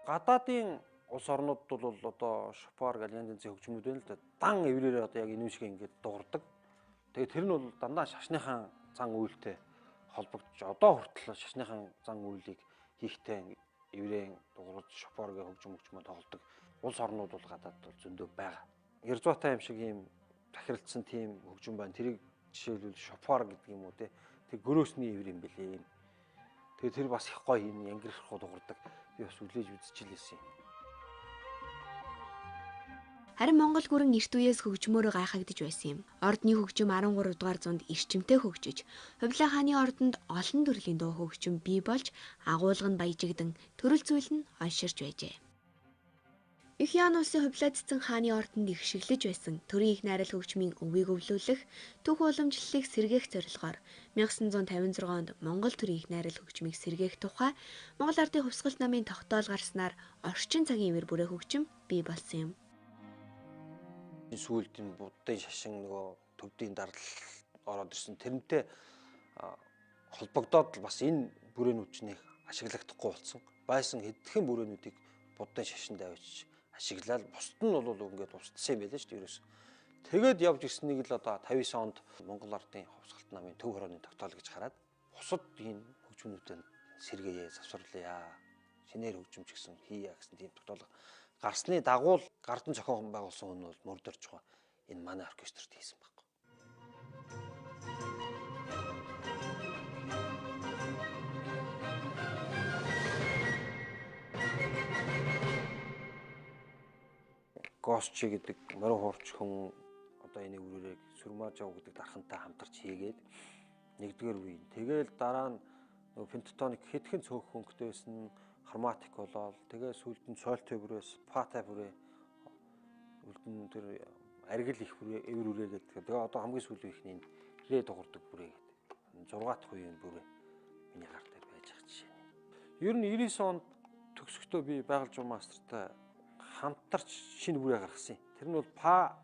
Гадаадын улс орнууд бол одоо Шопар гэх янз янзын хөгжмүүд байна л да. Дан эврээрээ одоо яг энэ юм шиг ингээд дуурдаг. Тэгээд тэр нь бол дандаа шашныхан зан үйлтэй холбогдож одоо хүртэл шашныхан зан үйлийг хийхтэй эврэн дуурж Шопар гэх хөгжмөө тоглодог улс орнууд бол гадаад бол зөндөө байгаа. Ерзуутай юм шиг ийм тахиралцсан тийм хөгжим байна. Тэрийг жишээлбэл Шопар гэдэг юм уу те. Тэр гөрөөсний эвэр юм бэлээ. Тэгээд тэр бас их гоё юм янгирахгүй дуурдаг. Би бас үлээж үзчихлээсэн юм. Харин Монгол гүрэн эрт үеэс хөгжмөөрөө гайхагдж байсан юм. Ордны хөгжим 13 дугаар зуунд эрчимтэй хөгжиж, Хувлаа хааны ордонд олон төрлийн дуу хөгжим бий болж, агуулга нь баяжигдан, төрөл зүйл нь онширч байжээ. Их Ян улсын Хувлаа цэцэн хааны ордонд их шиглэж байсан төрийн их найрал хөгжмийн өвийг өвлүүлэх, түүх уламжлалыг сэргээх зорилгоор 1956 онд Монгол төрийн их найрал хөгжмийг сэргээх тухай Монгол Ардын хувьсгалт намын тогтоол гарснаар орчин цагийн эвэр бүрээ хөгжим бий болсон юм. Сүүлд энэ буддын шашин нөгөө төвдийн дардал ороод ирсэн. Тэрнтэй холбогдоод бас энэ бүрээнүүд чинь их ашиглагдахгүй болсон. Байсан хэдхэн бүрээнүүдийг буддын шашинд авчиж ашиглаад бусд нь бол ингээд устсан юм байлаа шүү дээ ерөөс. Тэгээд явж ирснийг л одоо 59 онд Монгол Ардын хувьсгалт намын төв хорооны тогтоол гэж хараад бусад энэ хөгжмөнүүдэд сэргээе, завсарлая, шинээр хөгжимч гэсэн хийя гэсэн тийм тогтоол гарсны дагуу Гардан зохион байгуулсан хүн бол мөрдөрж байгаа. Энэ манай оркестрт хийсэн байхгүй. Госчи гэдэг морин хуурч хүн одоо энийг үрээрээ Сүрмажав гэдэг дархантай хамтарч хийгээд нэгдүгээр үе. Тэгээл дараа нь пентатоник хэдхэн цөөх хөнгөтэй байсан харматик болоод тэгээ сүүлд нь сольтой бүрээс пата бүрээ үлдэн тэр аргил их бүрээ эвэр үрээ гэдэг. Тэгээ одоо хамгийн сүүлийн ихний рээ дуурдаг бүрээ гэдэг. 6 дахь үеийн бүрээ миний гар дээр байж байгаа жишээ. Ер нь 99 онд төгсөхдөө би байгаль журм мастертай хамтарч шинэ бүрээ гаргасан юм. Тэр нь бол па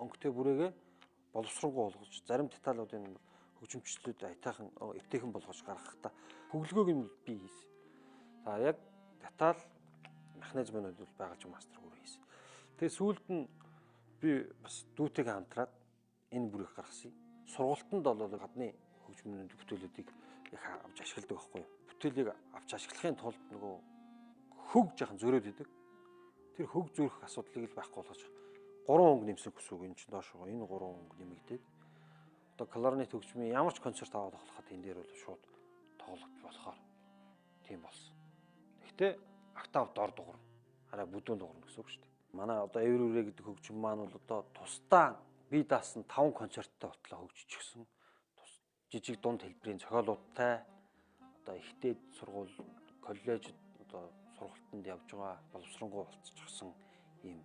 өнгөтэй бүрээгээ боловсронгуй болгож зарим деталуудын хөгжимчлүүд аятайхан эвтэйхэн болгож гаргахтаа хөглөгөөг нь би хийсэн. За яг деталь механизмууд бол байгаль журм мастер бүр хийсэн. Тэгээ сүүлд нь би бас дүүтэйгээ хамтраад энэ бүрийг гаргасан. Сургалтанд бол гадны хөгжмийн бүтээлүүдийг их авч ашигладаг байхгүй юу? Бүтээлийг авч ашиглахын тулд нөгөө хөг жахан зөрөөд идэг. Тэр хөг зөрөх асуудлыг л байхгүй болгож 3 өнгө нэмсэн гэсэн үг. Энэ чинь доош энэ 3 өнгө нэмэгдээд одоо кларнет хөгжмийн ямар ч концерт аваад тоглоход энэ дээр бол шууд тоглох болохоор тийм болсон. Гэхдээ октав дор дуурна. Арай бүдүүн дуурна гэсэн үг шүү дээ. Манай одоо эвэр үрээ гэдэг хөгжим маань бол одоо тусдаа бие даасан 5 концерттой ботлоо хөгжиж гисэн. Жижиг дунд хэлбэрийн зохиолуудтай одоо ихтэй сургууль, коллеж одоо сургалтанд явж байгаа боловсронгуй болцчихсан ийм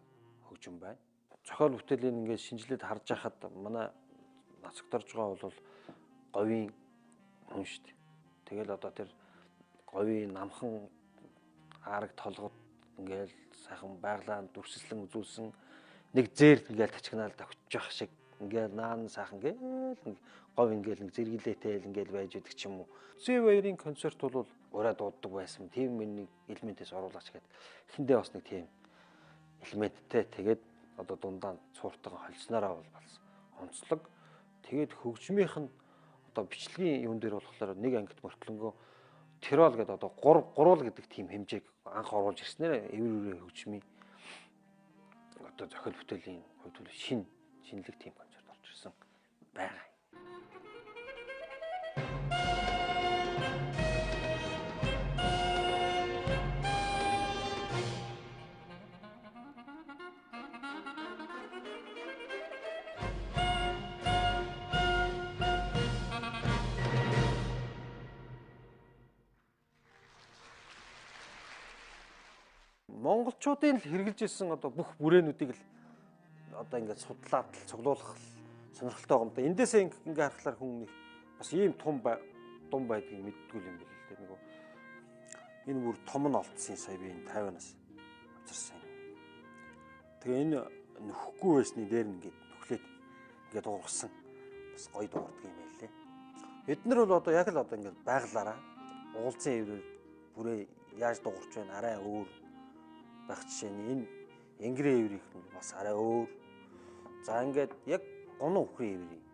хөгжим байна. Зохиол бүтээлийн ингээд шинжилээд харж байхад манай нацагдарж байгаа бол говийн хүн шүү дээ. Тэгэл одоо тэр говийн намхан арга толгод ингээл сайхан байглаанд дүрслэн үзүүлсэн нэг зэр ингээл тачигнаал давхиж явах шиг ингээл наан сайхан ингээл говь ингээл нэг зэрэглээтэй ингээл байж идэг ч юм уу. C2-ийн концерт бол ураа дууддаг байсан. Тийм нэг элементээс оруулаач гэхэд эхэндээ бас нэг тийм элементтэй тэгээд одоо дундаа цууртайгаа холцноороо бол болсон. Онцлог тэгээд хөгжмийнх нь одоо бичлэгийн юун дээр болохоор нэг ангит мөртлөнгөө Тирол гэдэг одоо гурвал гэдэг тийм хэмжээг анх оруулж ирснээр эвэр үрээ хөгжмийн одоо зохиол бүтээлийн хувьд бол шинэлэг тийм концерт болж ирсэн байгаа. Монголчуудын л хэрэгжилж ирсэн одоо бүх бүрээнүүдийг л одоо ингээд судлаад цуглуулах сонирхолтой юм да. Эндээсээ ингээд харахаар хүн нэг бас ийм дум байдгийг мэддгүй юм байна л дээ. Нөгөө энэ бүр том нь олдсон сая би энэ 50-аас авчирсан. Тэгээ энэ нөхгүй байсны дээр нь ингээд нөхлээд ингээд дуурсан бас гоё дуурдаг юм байлээ. Бид нар бол одоо яг л одоо ингээд байглаараа уулзсан эврээр бүрээ яаж дуурч байна арай өөр байх жишээ нь энэ энгэрээ эврийнх нь бас арай өөр. За ингээд яг гоноо үхрийн эврийн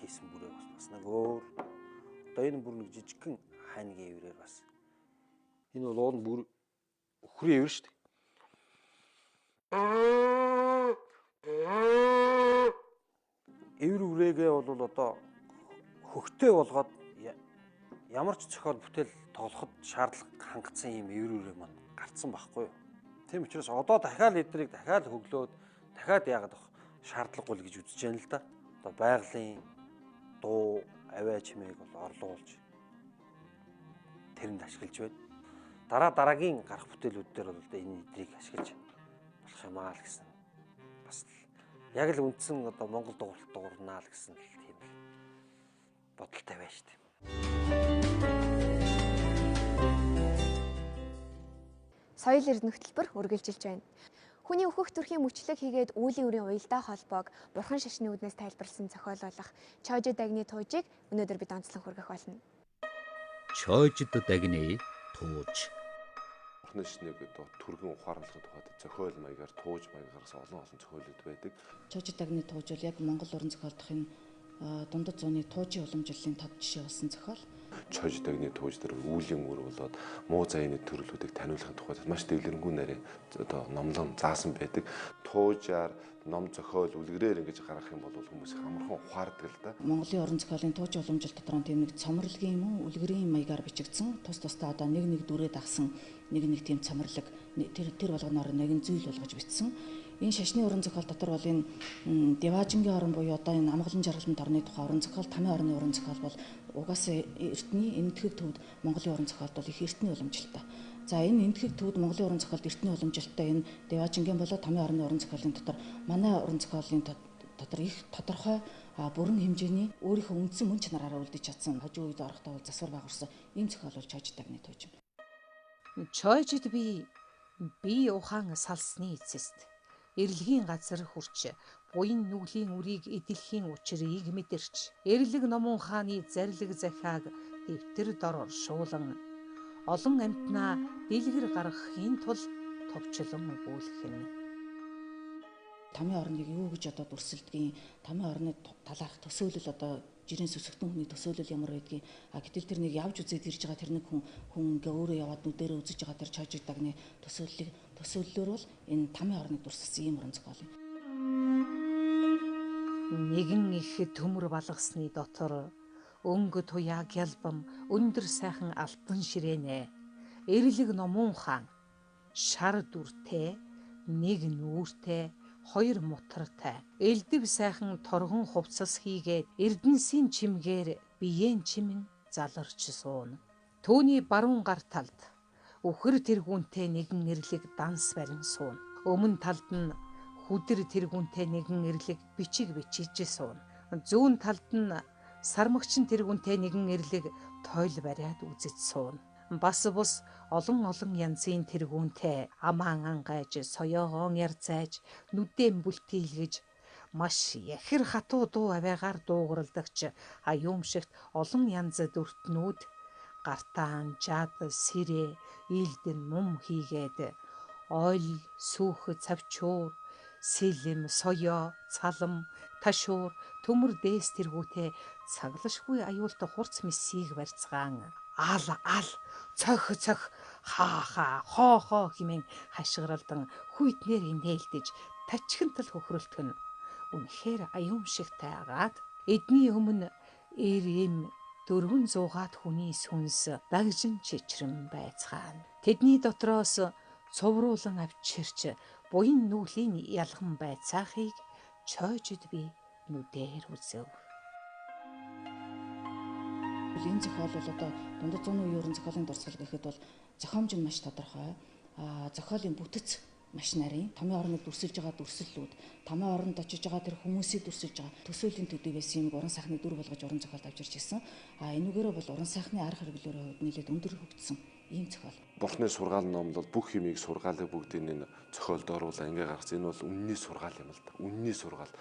хийсэн бүрээ бас нэг өөр. Одоо энэ бүр нэг жижигхэн хайнгийн эврээр бас энэ бол уул бүр үхрийн эвэр шүү дээ. Эвэр үрээгээ бол одоо хөхтэй болгоод ямар ч зохиол бүтээл тоглоход шаардлага хангацсан юм эвэр үрээ маань гарцсан байхгүй юу. Тийм учраас одоо дахиад эднийг дахиад хөглөөд дахиад яагаад шаардлагагүй л гэж үзэж байна л да. Одоо байгалийн дуу, авиа чимээг бол орлуулж тэрэнд ашиглаж байна. Дараагийн гарах бүтээлүүд дээр бол энэ эдрийг ашиглаж болох юм аа л гэсэн. Бас яг л үндсэн одоо Монгол дуурнаа л гэсэн тийм л бодолтой байна шүү дээ. Соёл эрдэнэ хөтөлбөр үргэлжилж байна. Хүний өөхөх төрхийн мөчлөг хийгээд үүлийн үрийн уялдаа холбоог бурхан шашны үднээс тайлбарласан зохиол болох Чожид дагны туужийг өнөөдөр бид онцлон хүргэх болно. Чожид дагны тууж. Бурхны шашныг одоо түргэн ухаарлахад тухайд зохиол маягаар тууж маягараас олон зохиолууд байдаг. Чожид дагны тууж бол яг Монгол уран зохиолдохын дундад зууны туужийн уламжлалын тод жишээ болсон зохиол. Чожид дагны тууж дээр үүлийн үр болоод муу заяаны төрлүүдийг таниулахын тухайд маш дэлгэрэнгүй нарийн одоо номлон заасан байдаг. Туужаар ном зохиол үлгэрээр ингэж гаргах юм бол хүмүүс хамархан ухаардаг л да. Монголын уран зохиолын туужийн уламжлалт дотор тийм нэг цомрлогийн юм уу үлгэрийн маягаар бичигдсэн тус тусдаа одоо нэг дүрээ дагсан нэг тийм цомрлог тэр болгоноор нэгэн зүйл болгож бичсэн. Энэ шашны уран зохиол дотор бол энэ Деважингийн орон буюу одоо энэ амгалан жаргаланд орны тухай уран зохиол, Тамийн орны уран зохиол бол угаасаа эртний энэтхэг төвд Монголын уран зохиолд бол их эртний уламжлалтай. За энэ энэтхэг төвд Монголын уран зохиолд эртний уламжлалтай энэ Деважингийн болоо Тамийн орны уран зохиолын дотор манай уран зохиолын дотор их тодорхой бүрэн хэмжээний өөрийнхөө үндсэн мөн чанараараа үлдэж чадсан хожим үед орохдоо бол засвар байгуулсан ийм зохиол бол Чожид дагны тууж юм. Чожид би ухаан салсны эцэст эрлэгийн газар хурч буян нүглийн үрийг эдэлхийн учрыг мэдэрч эрлэг номон хааны зарлиг захиаг дэвтэр дор оршуулан олон амьтнаа дэлгэр гаргахын тулд товчлон өгүүлэх нь. Тамийн орныг юу гэж одоо дүрсэлдгийг, Тамийн орны талаарх төсөөлөл одоо жирийн сүсгтэн хүний төсөөлөл ямар байдгийг гэтэл тэр нэг явж үзээд ирж байгаа тэр нэг хүн ингээ өөрөө яваад нүдэрээ үзэж байгаа тэр Чожид дагны төсөөллөөр бол энэ Тамийн орныг дүрсэлсэн ийм уран зохиол юм. Нэгэн их төмөр балгасны дотор өнгө туяа гялбам өндөр сайхан алтан ширээнэ эрлэг номон хаан шар дүртэй нэг нүүртэй хоёр мутартай элдэв сайхан торгон хувцас хийгээд эрдэнсийн чимгээр биеэн чимэн заларч суун. Түүний баруун гар талд үхэр тэргүүнтэй нэгэн эрлэг данс барин суун. Өмнө талд нь хүдэр тэргүүнтэй нэгэн эрлэг бичиг бичиж суун. Зүүн талд нь сармагчин тэргүүнтэй нэгэн эрлэг тойл бариад үзэж суун. Бас бус олон янзын тэргүүнтэй амаан ангайж соёогоон ярцайж нүдэн бүлтийлгэж маш яхир хатуу дуу аваагаар дуугарладагч аюумшигт олон янз дүртнүүд гартаан жад сэрэ ийлдэн мум хийгээд ойл сүх цавчуур сэлэм соёо цалам ташуур төмөр дээс тэргүүтэй цаглашгүй аюулт хурц мессийг барьцгаан ал цох хаа хоо хэмээн хашгиралдан хүйтнэр нээлдэж тачхинтал хөхрөлтгөн үнэхээр аюумшигтай агаад эдний өмнө эрэм 400-аад хүний сүнс дагжин чичрэн байцгаана. Тэдний дотроос цовруулан авчирч буян нүглийн ялган байцаахыг Чожид би нүдээр үзэв. Энэ зохиол бол одоо дундад зууны үеийн уран зохиолын дурсгал гэхэд бол зохиомж нь маш тодорхой. Зохиолын бүтэц маш нарийн. Тамийн орныг дүрсэлж байгаа дүрслэлүүд, Тамийн оронд очиж байгаа тэр хүмүүсийг дүрсэлж байгаа төсөөлийн төдий байсан юм уран сайхны дүр болгож уран зохиолд авчирч ирсэн. Энүүгээрээ бол уран сайхны арга хэрэглүүрийн хувьд нэлээд өндөр хөгжсөн ийм зохиол. Бурхны сургаал номлол бүх юмыг сургаалыг бүгдийг энэ зохиолд оруулаа ингээ гаргасан. Энэ бол үнний сургаал юм л да. Үнний сургаал.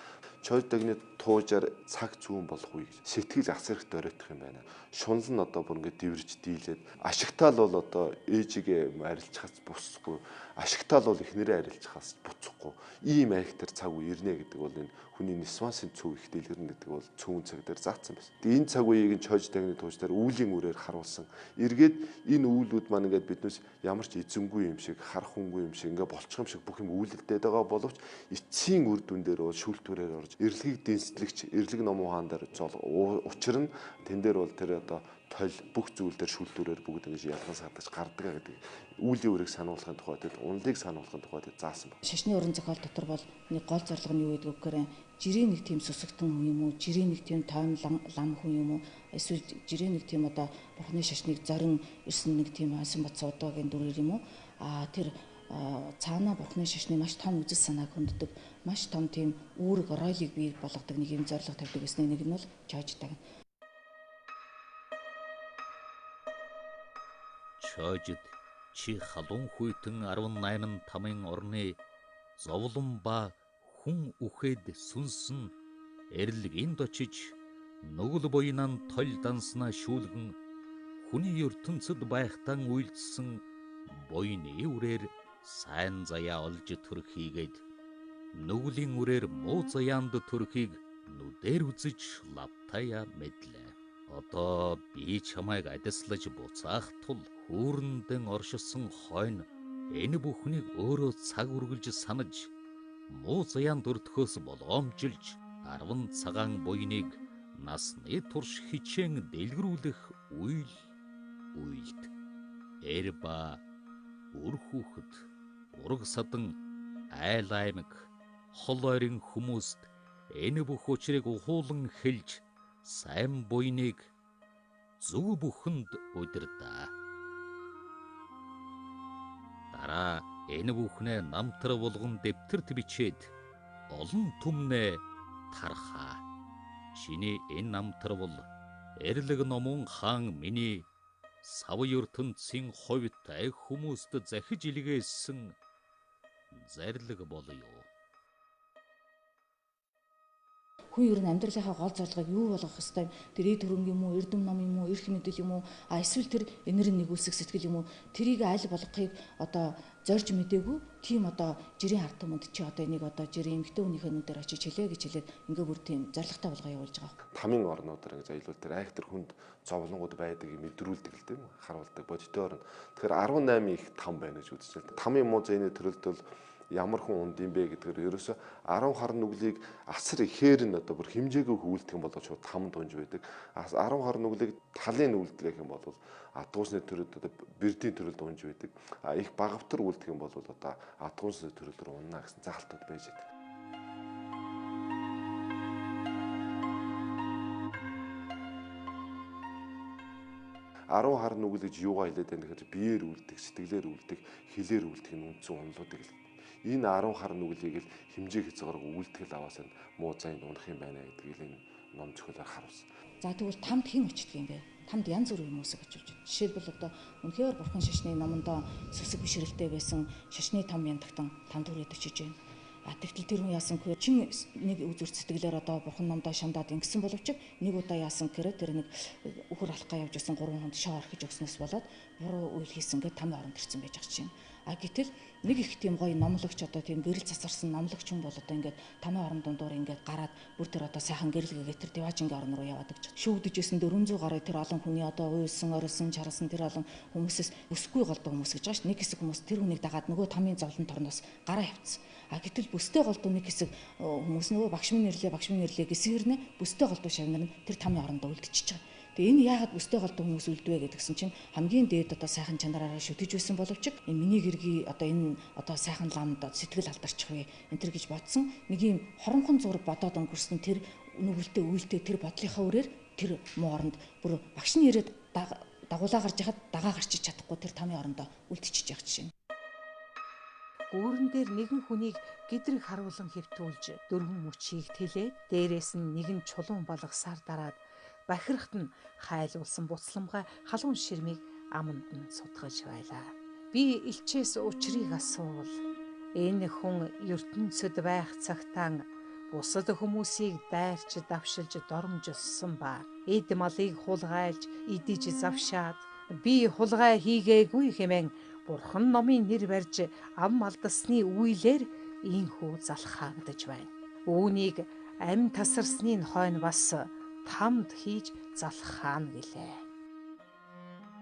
Чойд дагны туужаар цаг зүүн болох үе гэж сэтгэл асарх дөрөйтх юм байна. Шунал нь одоо бүр ингээ дивэрж дийлээд ашигтаал бол одоо ээжигээ арилжахаас бусахгүй, ашигтаал бол эхнэрээ арилжахаас буцахгүй. Ийм айхтар цаг үе ирнэ гэдэг бол энэ хүний нисвасын цөв их дэлгэрнэ гэдэг бол цөөн цаг дээр заасан байсан. Тэгээ энэ цаг үеийг нь чойд дагны туужаар үүлийн үрээр харуулсан. Эргээд энэ үйлүүд маань ингээд биднээс ямар ч эзэнгүй юм шиг, харах хүнгүй юм шиг, ингээ болчих юм шиг бүх юм үйлдэлдээд байгаа боловч эцсийн үр дүн дээр бол шүүлтүүрээр орж эрлэгийг дэнслэгч, эрлэг ном ухаан дээр учир нь тэн дээр бол тэр одоо толь бүх зүйл дээр шүүлтүүрээр бүгд ингэж ялган сардаж гардаг гэдэг үүлийн үрийг сануулгын тухайд, унлыг сануулгын тухайд заасан байна. Шашны уран зохиол дотор бол нэг гол зорилго нь юу гэдэг вэ гэхээр жирийн нэг тийм сүсэгтэн хүн юм уу, жирийн нэг тийм тойм лам хүн юм уу, эсвэл жирийн нэг тийм одоо бурхны шашныг зорин ирсэн нэг тийм асан бат суудагийн дүрээр юм уу. Тэр цаанаа бурхны шашны маш том үзэл санааг хүнддэг, маш том тийм үүрэг ройлыг бий болгодог нэг юм зорилго тавьдаг гэсний нэг нь бол чойждаг. Чойжид чи халуун хүйтэн 18 тамын орны зовлон ба хүн үхээд сүнсэн эрлэгэнд очиж нүгэл буйнан толь данснаа шүүлгэн хүний ертөнцид байхтан үйлдсэн буйны үрээр сайн заяа олж төрхийгээд нүглийн үрээр муу заяанд төрхийг нүдээр үзэж лавтая мэдлээ. Одоо би чамайг адислаж буцаах тул хүүрэндэн оршисон хойно энэ бүхнийг өөрөө цаг үргэлж санаж муу заяанд өртөхөөс болгоомжилж 10 цагаан буйныг насны турш хичээн дэлгэрүүлэх үйлд эрба үр хүүхэд ураг садан айл аймаг хол ойрын хүмүүст энэ бүх учрыг ухуулан хэлж сайн буйныг зөв бүхэнд удирдаа. Дараа энэ бүхнээ намтар болгон дэвтэрт бичээд олон түмнээ тархаа. Чиний энэ намтар бол эрлэг номон хаан миний сав ертөнцийн хувьд хүмүүст захиж илгээсэн зарлиг болё. Хүн ер нь амьдралынхаа гол зорилгыг юу болгох хэвээр тэр эд хөрөнгө юм уу, эрдэм ном юм уу, эрх мэдэл юм уу, эсвэл тэр энэрийн нэгүүлсэх сэтгэл юм уу, тэрийг аль болгохыг одоо зорж мэдээгүй тийм одоо жирийн ард түмэнд чи одоо энийг одоо жирийн эмэгтэй хүнийхээ нүдээр очиж хэлээ гэж хэлээд ингээ бүр тийм зорилготой болгоо явуулж байгаа. Тамийн орнуудаар ингээ зайлуул тэр айхтар хүнд зовлонгууд байдаг юм мэдрүүлдэг л тийм харуулдаг бодиттой орно. Тэгэхээр 18 их там байна гэж үзэж байна. Тамийн муу зэний төрөлдөл ямар хүн унд юм бэ гэдгээр ерөөсө 10 хар нүглийг асар ихээр нь одоо бүр хэмжээгүй хөвөлдөх юм бол шууд там дунж байдаг. 10 хар нүглийг талын үлдэх юм бол атгуусны төрөлд одоо бэрдийн төрөлд дунж байдаг. Их багавтар үлдэх юм бол одоо атгуусны төрөлөөр унна гэсэн заалтууд байж байдаг. Арав хар нүгэл гэж юугаа хэлээд байна гэхээр биеэр үлдэх, сэтгэлээр үлдэх, хилээр үлдэх нь үндсэн онолуудыг л. Энэ 10 хар нүглийг л хэмжээ хязгааргүй үлдэхэл аваас нь муу зайд унах юм байна гэдгийг энэ ном зохиолоор харуулсан. За тэгвэл тамд хэн очдөг юм бэ? Тамд янз бүрийн хүмүүсийг очиж байна. Жишээлбэл одоо үнэхээр бурхан шашны номондоо сүсэг бишрэлтэй байсан шашны том янтагтан тамд хүрээд очиж байна. Тэгтэл тэр хүн яасан гэхээр чин нэг үзүр сэтгэлээр одоо бурхан номдоо шандаад ингэсэн боловч нэг удаа яасан гэхээр тэр нэг үхэр алхаа явж исэн 3 хонд шоо орхиж өгснөөс болоод буруу үйл хийсэн гэж тамд оронд ирсэн байж байгаа чинь. Гэтэл нэг их тийм гоё номлогч одоо тийм гэрэл цацарсан номлогч хүн бол одоо ингээд тамийн орон дундуур ингээд гараад бүр тэр одоо сайхан гэрэлгээгээ тэр Диважингийн орн руу яваад гэж шүүгдэж исэн 400 гаруй тэр олон хүний одоо уйлсан, орилсан, чарсан тэр олон хүмүүсээс өсгүй голдуу хүмүүс гэж байгаа ш. Нэг хэсэг хүмүүс тэр хүнийг дагаад нөгөө тамийн зовлон торноос гараа явцсан. Гэтэл бүстэй голдуу нэг хэсэг хүмүүс нөгөө багш минь нэрлээ гэсэн хэрнээ бүстэй голдуу шавнар нь тэр тамийн орондоо үлдчихэж байгаа. Тэгээ энэ яагаад бүстэй голдуу хүмүүс үлдвэ гэдгсэн чинь хамгийн дээд одоо сайхан чанараараа шүтэж байсан боловч энэ миний гэргий одоо энэ одоо сайхан ламд сэтгэл алдарчих вэ энэ төр гэж бодсон нэг юм хоромхон зураг бодоод өнгөрсөн тэр нүгэлтэй үйлтэй тэр бодлынхаа үрээр тэр муу оронд бүр багш нь ирээд дагуулаа гарч яхад дагаа гарчиж чадахгүй тэр тамийн орондоо үлдчихэж явах жишээ. Гүүрэн дээр нэгэн хүнийг гэдрэг харуулan хэвтүүлж дөрвөн мөчийг тэлээд дээрээс нь нэгэн чулуун болгосаар дараад бахирхт нь хайлуулсан буцламгай халуун ширмийг аманд нь сутгаж байлаа. Би элчээс учрыг асуувал энэ хүн ертөнцид байх цагтаа бусад хүмүүсийг дайрч давшилж доромжилсон ба эд малыг хулгайлж идэж завшаад би хулгай хийгээгүй хэмээн Бурхан номын нэр барьж ам алдсны үйлээр ийхүү залхаагдж байна. Үүнийг амь тасарсны хойно бас тамд хийж залхаана гэлээ.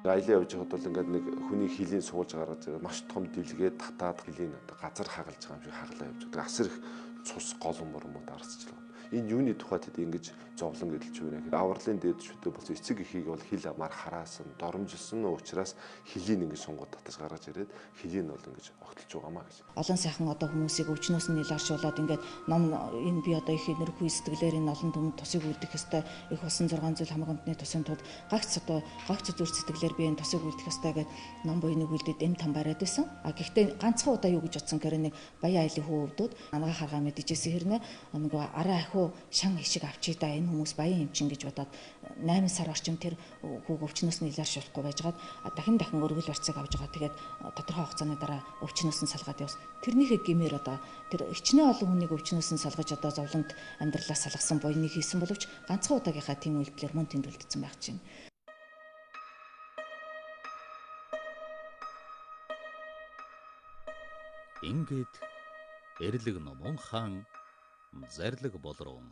Аялаа явж байхад бол ингээд нэг хүний хилийн суулж гараад маш том дэлгээд татаад хилийн газар хагалж байгаа юм шиг хаглаа явж байгаа. Асар их цус голон мормод арсчлаа. Энэ юуны тухай тэд ингэж зовлон гэдэлж байна гэхэд авралын дээд шүтээ болсон эцэг эхийг бол хил амаар хараасан, доромжилсан учраас хилийн ингэж сунгууд татаж гаргаж ирээд хилийн бол ингэж огтлж байгаамаа гэж. Олон сайхан одоо хүмүүсийг өвчнөөс нь илэршүүлээд ингээд ном энэ би одоо их энерги сэтгэлээр энэ олон түмэнд тусыг үлдэх ёстой их болсон 6 зүйл хамгаалтны тусын тулд гагц зүр сэтгэлээр би энэ тусыг үлдэх ёстой гэд ном буйныг үлдээд эм там бариад байсан. А гэхдээ ганцхан удаа юу гэж бодсон гэхээр нэг баян айлын хүү өвдөд ангаа харгаа мэдчихсэн хэрнээ нэг араа ахиу шан хишиг авчий да энэ хүмүүс баян юм чин гэж бодоод 8 сар орчим тэр хүүг өвчнөөс нь илэршүүлэхгүй байжгаад дахин өргөл барьцааг авж байгаа. Тэгээд тодорхой хугацааны дараа өвчнөөс нь салгаад явсан. Тэрнийхээ гэмээр одоо тэр хичнээн олон хүнийг өвчнөөс нь салгаж одоо зовлонд амьдралаа салгасан буйныг хийсэн боловч ганцхан удаагийнхаа тийм үйлдэлээр мөн тэнд үлдсэн байх чинь. Ингээд эрлэг номон хаан зарлаг болрон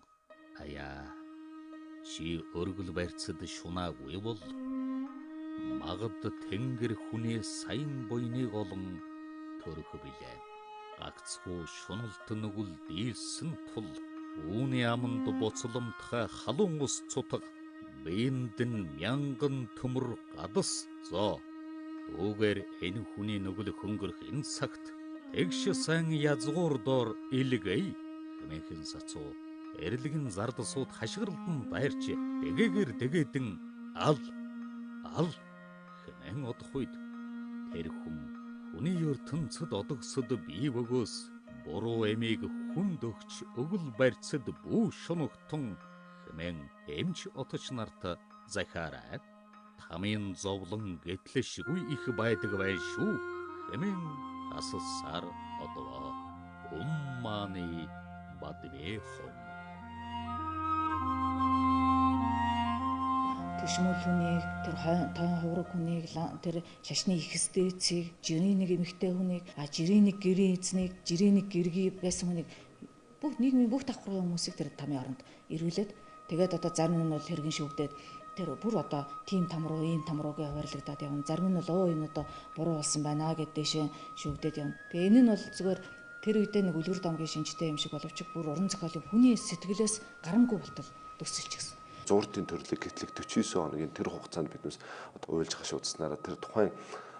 аяа чи өргөл барьцад шунаагүй бол магад тэнгэр хүнээ сайн буйныг олон төрөх билээ. Гагцхүү шуналт нүгэл дийлсэн тул үүний аманд боцломтхай халуун ус цутаг биендэн мянган төмөр гадас зоо. Үүгээр энэ хүний нүгэл хөнгөрөх энэ цагт тэгш сайн язгуур доор илгэй хэмээн сацуу эрлэгэн зард сууд хашгиралдан дайрч дэгээгээр дэгээдэн ал хэмээн одох үед тэр хүний ертөнцид одогсод бие бөгөөс буруу эмийг хүнд өгч өгөл барьцад бүү шуногтон хэмээн эмч оточ нарт захаарай тамийн зовлон гэтлэшгүй их байдаг бай шүү хэмээн асалсаар одоо умманы бадвэхом Тэшмөл хүнийг тэр тоон хувраг хүнийг тэр шашны ихсдээцийг жирийн нэг эмэгтэй хүнийг жирийн нэг гэрийн эзнийг жирийн нэг гэргий байсан хүнийг бүх нийгмийн бүх давхрын хүмүүсийг тэр тамийн оронд ирүүлээд тэгээд одоо зарим нь бол хэрхэн шүгдээд тэр бүр одоо тийм там руу ийм там руугээ хуваарлагдаад явна. Зарим нь бол энэ одоо буруу болсон байна гэд дэшээ шүгдээд явна. Тэгээ энэ нь бол зүгээр тэр үедээ нэг үлгэр домгийн шинжтэй юм шиг боловч бүр уран зохиолын хүний сэтгэлээс гарамгүй болтол төсөлч гисэн. Зууртын төрлийг гэтлэг 49 хоногийн тэр хугацаанд биднээс одоо уйлж хашуудснараа тэр тухайн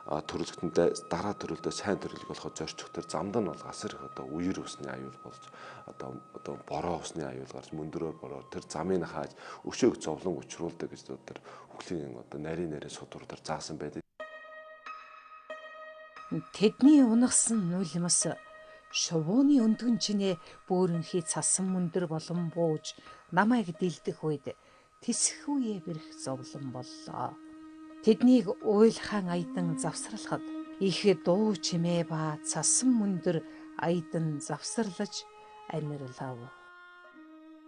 төрөлхтөнд дараа төрөлдөө сайн төрлөг болоход зорчих тэр замд нь бол асар их одоо үер усны аюул болж одоо бороо усны аюул гарч мөндрөөр бороо тэр замыг хааж өшөөг зовлон учруулдаг гэж тэр хөглийн одоо нарийн нэрээ судвардар заасан байдаг. Тэдний унагсан нулимс шувууны өндгөн чинээ бөөрөнхий цасан мөндөр болон бууж намайг дэлдэх үед тэсхүүе бэрх зовлон боллоо. Тэднийг уйлхан айдан завсралхад их дуу чимээ ба цасан мөндөр айдан завсарлаж амьрлав.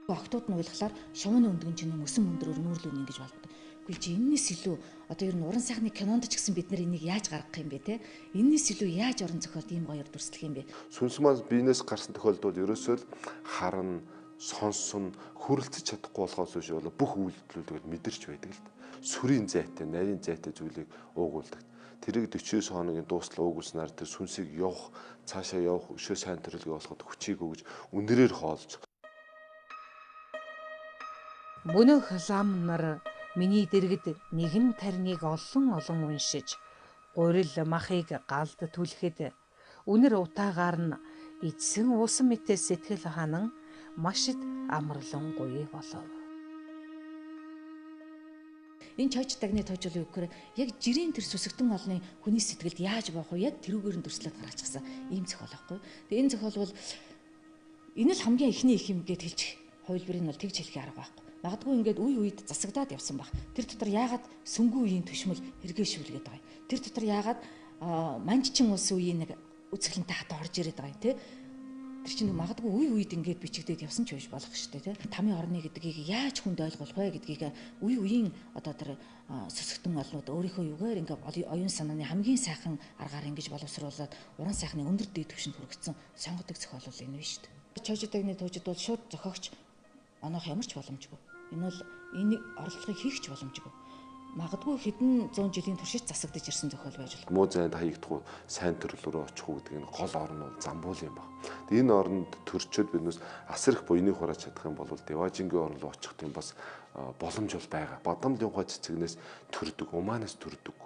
Охтууд нь уйлахлаар шувууны өндгөн чинээ мөсөн мөндрөөр нүүрлүүн ингэж болдог. Үгүй чи энэс илүү одоо ер нь уран сайхны кинонд ч гэсэн бид нар энийг яаж гаргах юм бэ те? Энэс илүү яаж уран зохиолд ийм гоёор дүрслэх юм бэ? Сүнс маань биенээс гарсан тохиолдолд ерөөсөө л харна, сонсон, хүрэлцэж чадахгүй болохоос биш бол бүх үйлдэлүүд мэдэрч байдаг л. Сүрийн зайтай, нарийн зайтай зүйлийг уугуулдаг. Тэрийг 49 хоногийн дуустал уугуулснаар тэр сүнсийг явах, цаашаа явах, өшөө сайн төрлөгийг болоход хүчийг өгж үнэрээр хоолж. Мөнөх лам нар миний дэргэд нэгэн тарныг олон уншиж, гурил махыг галд түлхэд үнэр утаагаар нь эзсэн усан мэтээ сэтгэл ханан машид амарлан гоё болов. Энэ чойч дагны тоожлын үгээр яг жирийн тэр сүсэгтэн олны хүний сэтгэлд яаж байх вэ? Яг тэрүүгээр нь дүрслээд гаргачихсан ийм зохиол байхгүй. Тэгээ энэ зохиол бол энэ л хамгийн ихний их юм гэд хэлж хувилбарыг нь бол тэгж хэлэх арга байхгүй. Магадгүй ингээд үе үед засагдаад явсан баг. Тэр дотор яагаад сүнгүй үеийн төшмөл хэрэгжүүлгээд байгаа юм. Тэр дотор яагаад манжчин улс үеийн нэг үзэсгэлэнтэй хат орж ирээд байгаа юм тий. Тэр чинь магадгүй үе үед ингээд бичигдээд явсан ч байж болох шүү дээ тий. Тамийн орны гэдгийг яаж хүнд ойлгуулах вэ гэдгийг үе үеийн одоо тэр сөсгтэн олнууд өөрийнхөө юугаар ингээд оюун санааны хамгийн сайхан аргаар ингэж боловсруулад уран сайхны өндөр дээд түвшинд хүргэсэн сонгодог зохиол энэ биш шүү дээ. Чожидагны төвчд бол шууд зохиогч оноох ямар ч боломжгүй. Энэ бол энийг оролцохыг хийх ч боломжгүй. Магадгүй хэдэн 100 жилийн туршид засагдж ирсэн зохиол байж болох. Муу зайд хаягдах сайн төрлөөрөө очих уу гэдэг энэ гол орн бол Замбул юм байна. Энэ оронд төрчөөд биднээс асар их буйныг хурааж чадах юм бол Деважингийн орн руу очих тийм бас боломж бол байгаа. Бадамлын ухаа цэцэгнээс төрдөг, Уманаас төрдөг.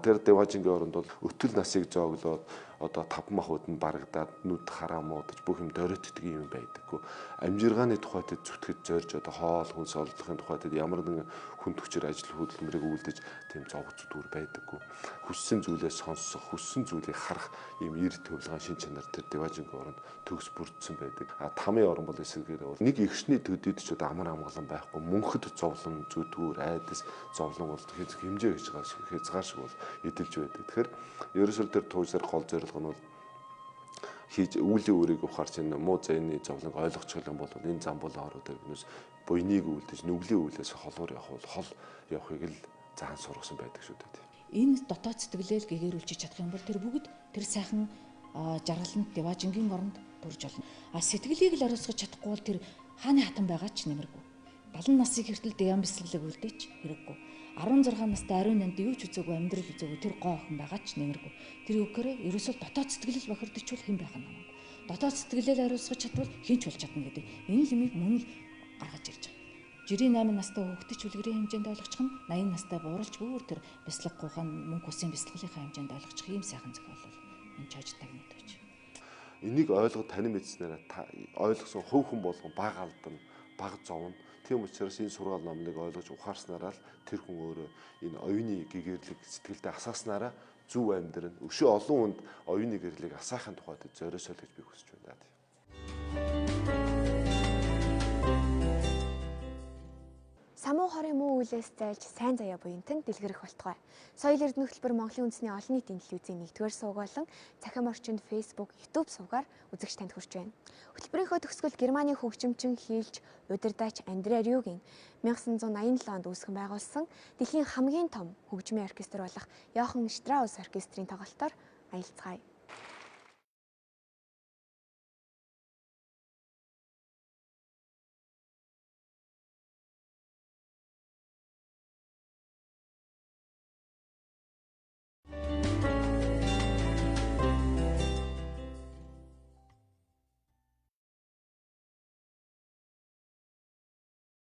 Тэр Деважингийн оронд бол өтөл насыг зооглоод одоо 5 махуд нь барагдаад нүд хараа муудаж бүх юм дөрөтдөг юм байдаггүй. Амжиргааны тухайд зүтгэж зорж одоо хоол хүнс олдохын тухайд ямар нэгэн хүн төвчөр ажил хөдөлмөрийг үйлдэж тийм зовх зүтгүүр байдаггүй. Хүссэн зүйлээ сонсох, хүссэн зүйлийг харах ийм эр төвлөгөн шин чанар тэр Деважингийн оронд төгс бүрдсэн байдаг. Тамийн орн бол эсвэргээр бол нэг ихшний төдөд ч одоо амар амгалан байхгүй. Мөнхөд зовлон зүтгүүр айдас зовлон бол хэмжээ гэж хязгаар шиг бол эдэлж байдаг. Тэгэхээр ерөөсөө тэр туужсаар гол зорилго нь бол хийж үүлийн үрийг ухаарч энэ муу зайны зовлонг ойлгочих юм бол энэ Замбулын ороо дээр binus буйныг үлдэж нүглийн үйлээс холоор явах бол хол явахыг л заан сургасан байдаг шүү дээ. Энэ дотоод сэтгэлээл гэгэрүүлж чадах юм бол тэр бүгд тэр сайхан жаргаланд Деважингийн оронд төрж олно. Сэтгэлийг л ариусгаж чадахгүй бол тэр хааны хатан байгаа ч нэмэргүй. 70 насыг хүртэл дэм бэлсгэлэг үлдээч хэрэггүй. 16 настай ариун нанд юу ч үзээгүй амьдрал үзээгүй тэр гоо охин байгаа ч нэмэргүй. Тэр үгээрээ ерөөсөө дотоод сэтгэлэл бохирдчихвол хэн байх нь хамаагүй. Дотоод сэтгэлээл ариусгаж чадвал хинч болж чадна гэдэг. Энэ лимиг мөн л гаргаж ирж байгаа. 98 настай хүүхдээ ч үлгэрийн хэмжээнд ойлгочих нь 80 настай бууралж бүр тэр бяцлаг гуйхан мөнгө үсийн бяцлаглынхаа хэмжээнд ойлгочих ийм сайхан зохиол бол энэ чожидагны төвч. Энийг ойлгоод танин мэдснээр ойлгосон хөв хүн болгон баг алдан, баг зовно. Тийм учраас энэ сургаал номыг ойлгож ухаарснараа л тэр хүн өөрөө энэ оюуны гэгэрлэг сэтгэлдээ асааснараа зөв амьдрын өшөө олон хүнд оюуны гэрлийг асаахын тухайд зориосоо л гэж би хүсэж байна. Самуу хорын муу үйлээс зайлж сайн заяа буянтанд дэлгэрэх болтугай. Соёл эрдэнэ хөтөлбөр Монголын үндэсний олон нийтийн телевизийн 1-р сувг болон цахим орчинд Facebook, YouTube сувгаар үзэгч танд хүрч байна. Хөтөлбөрийнхөө төгсгөл Германы хөгжимчин хийлж удирдаач Андре Рюгийн 1987 онд үүсгэн байгуулсан дэлхийн хамгийн том хөгжмийн оркестр болох Йохан Штраус оркестрийн тоглолтоор аялцгаая.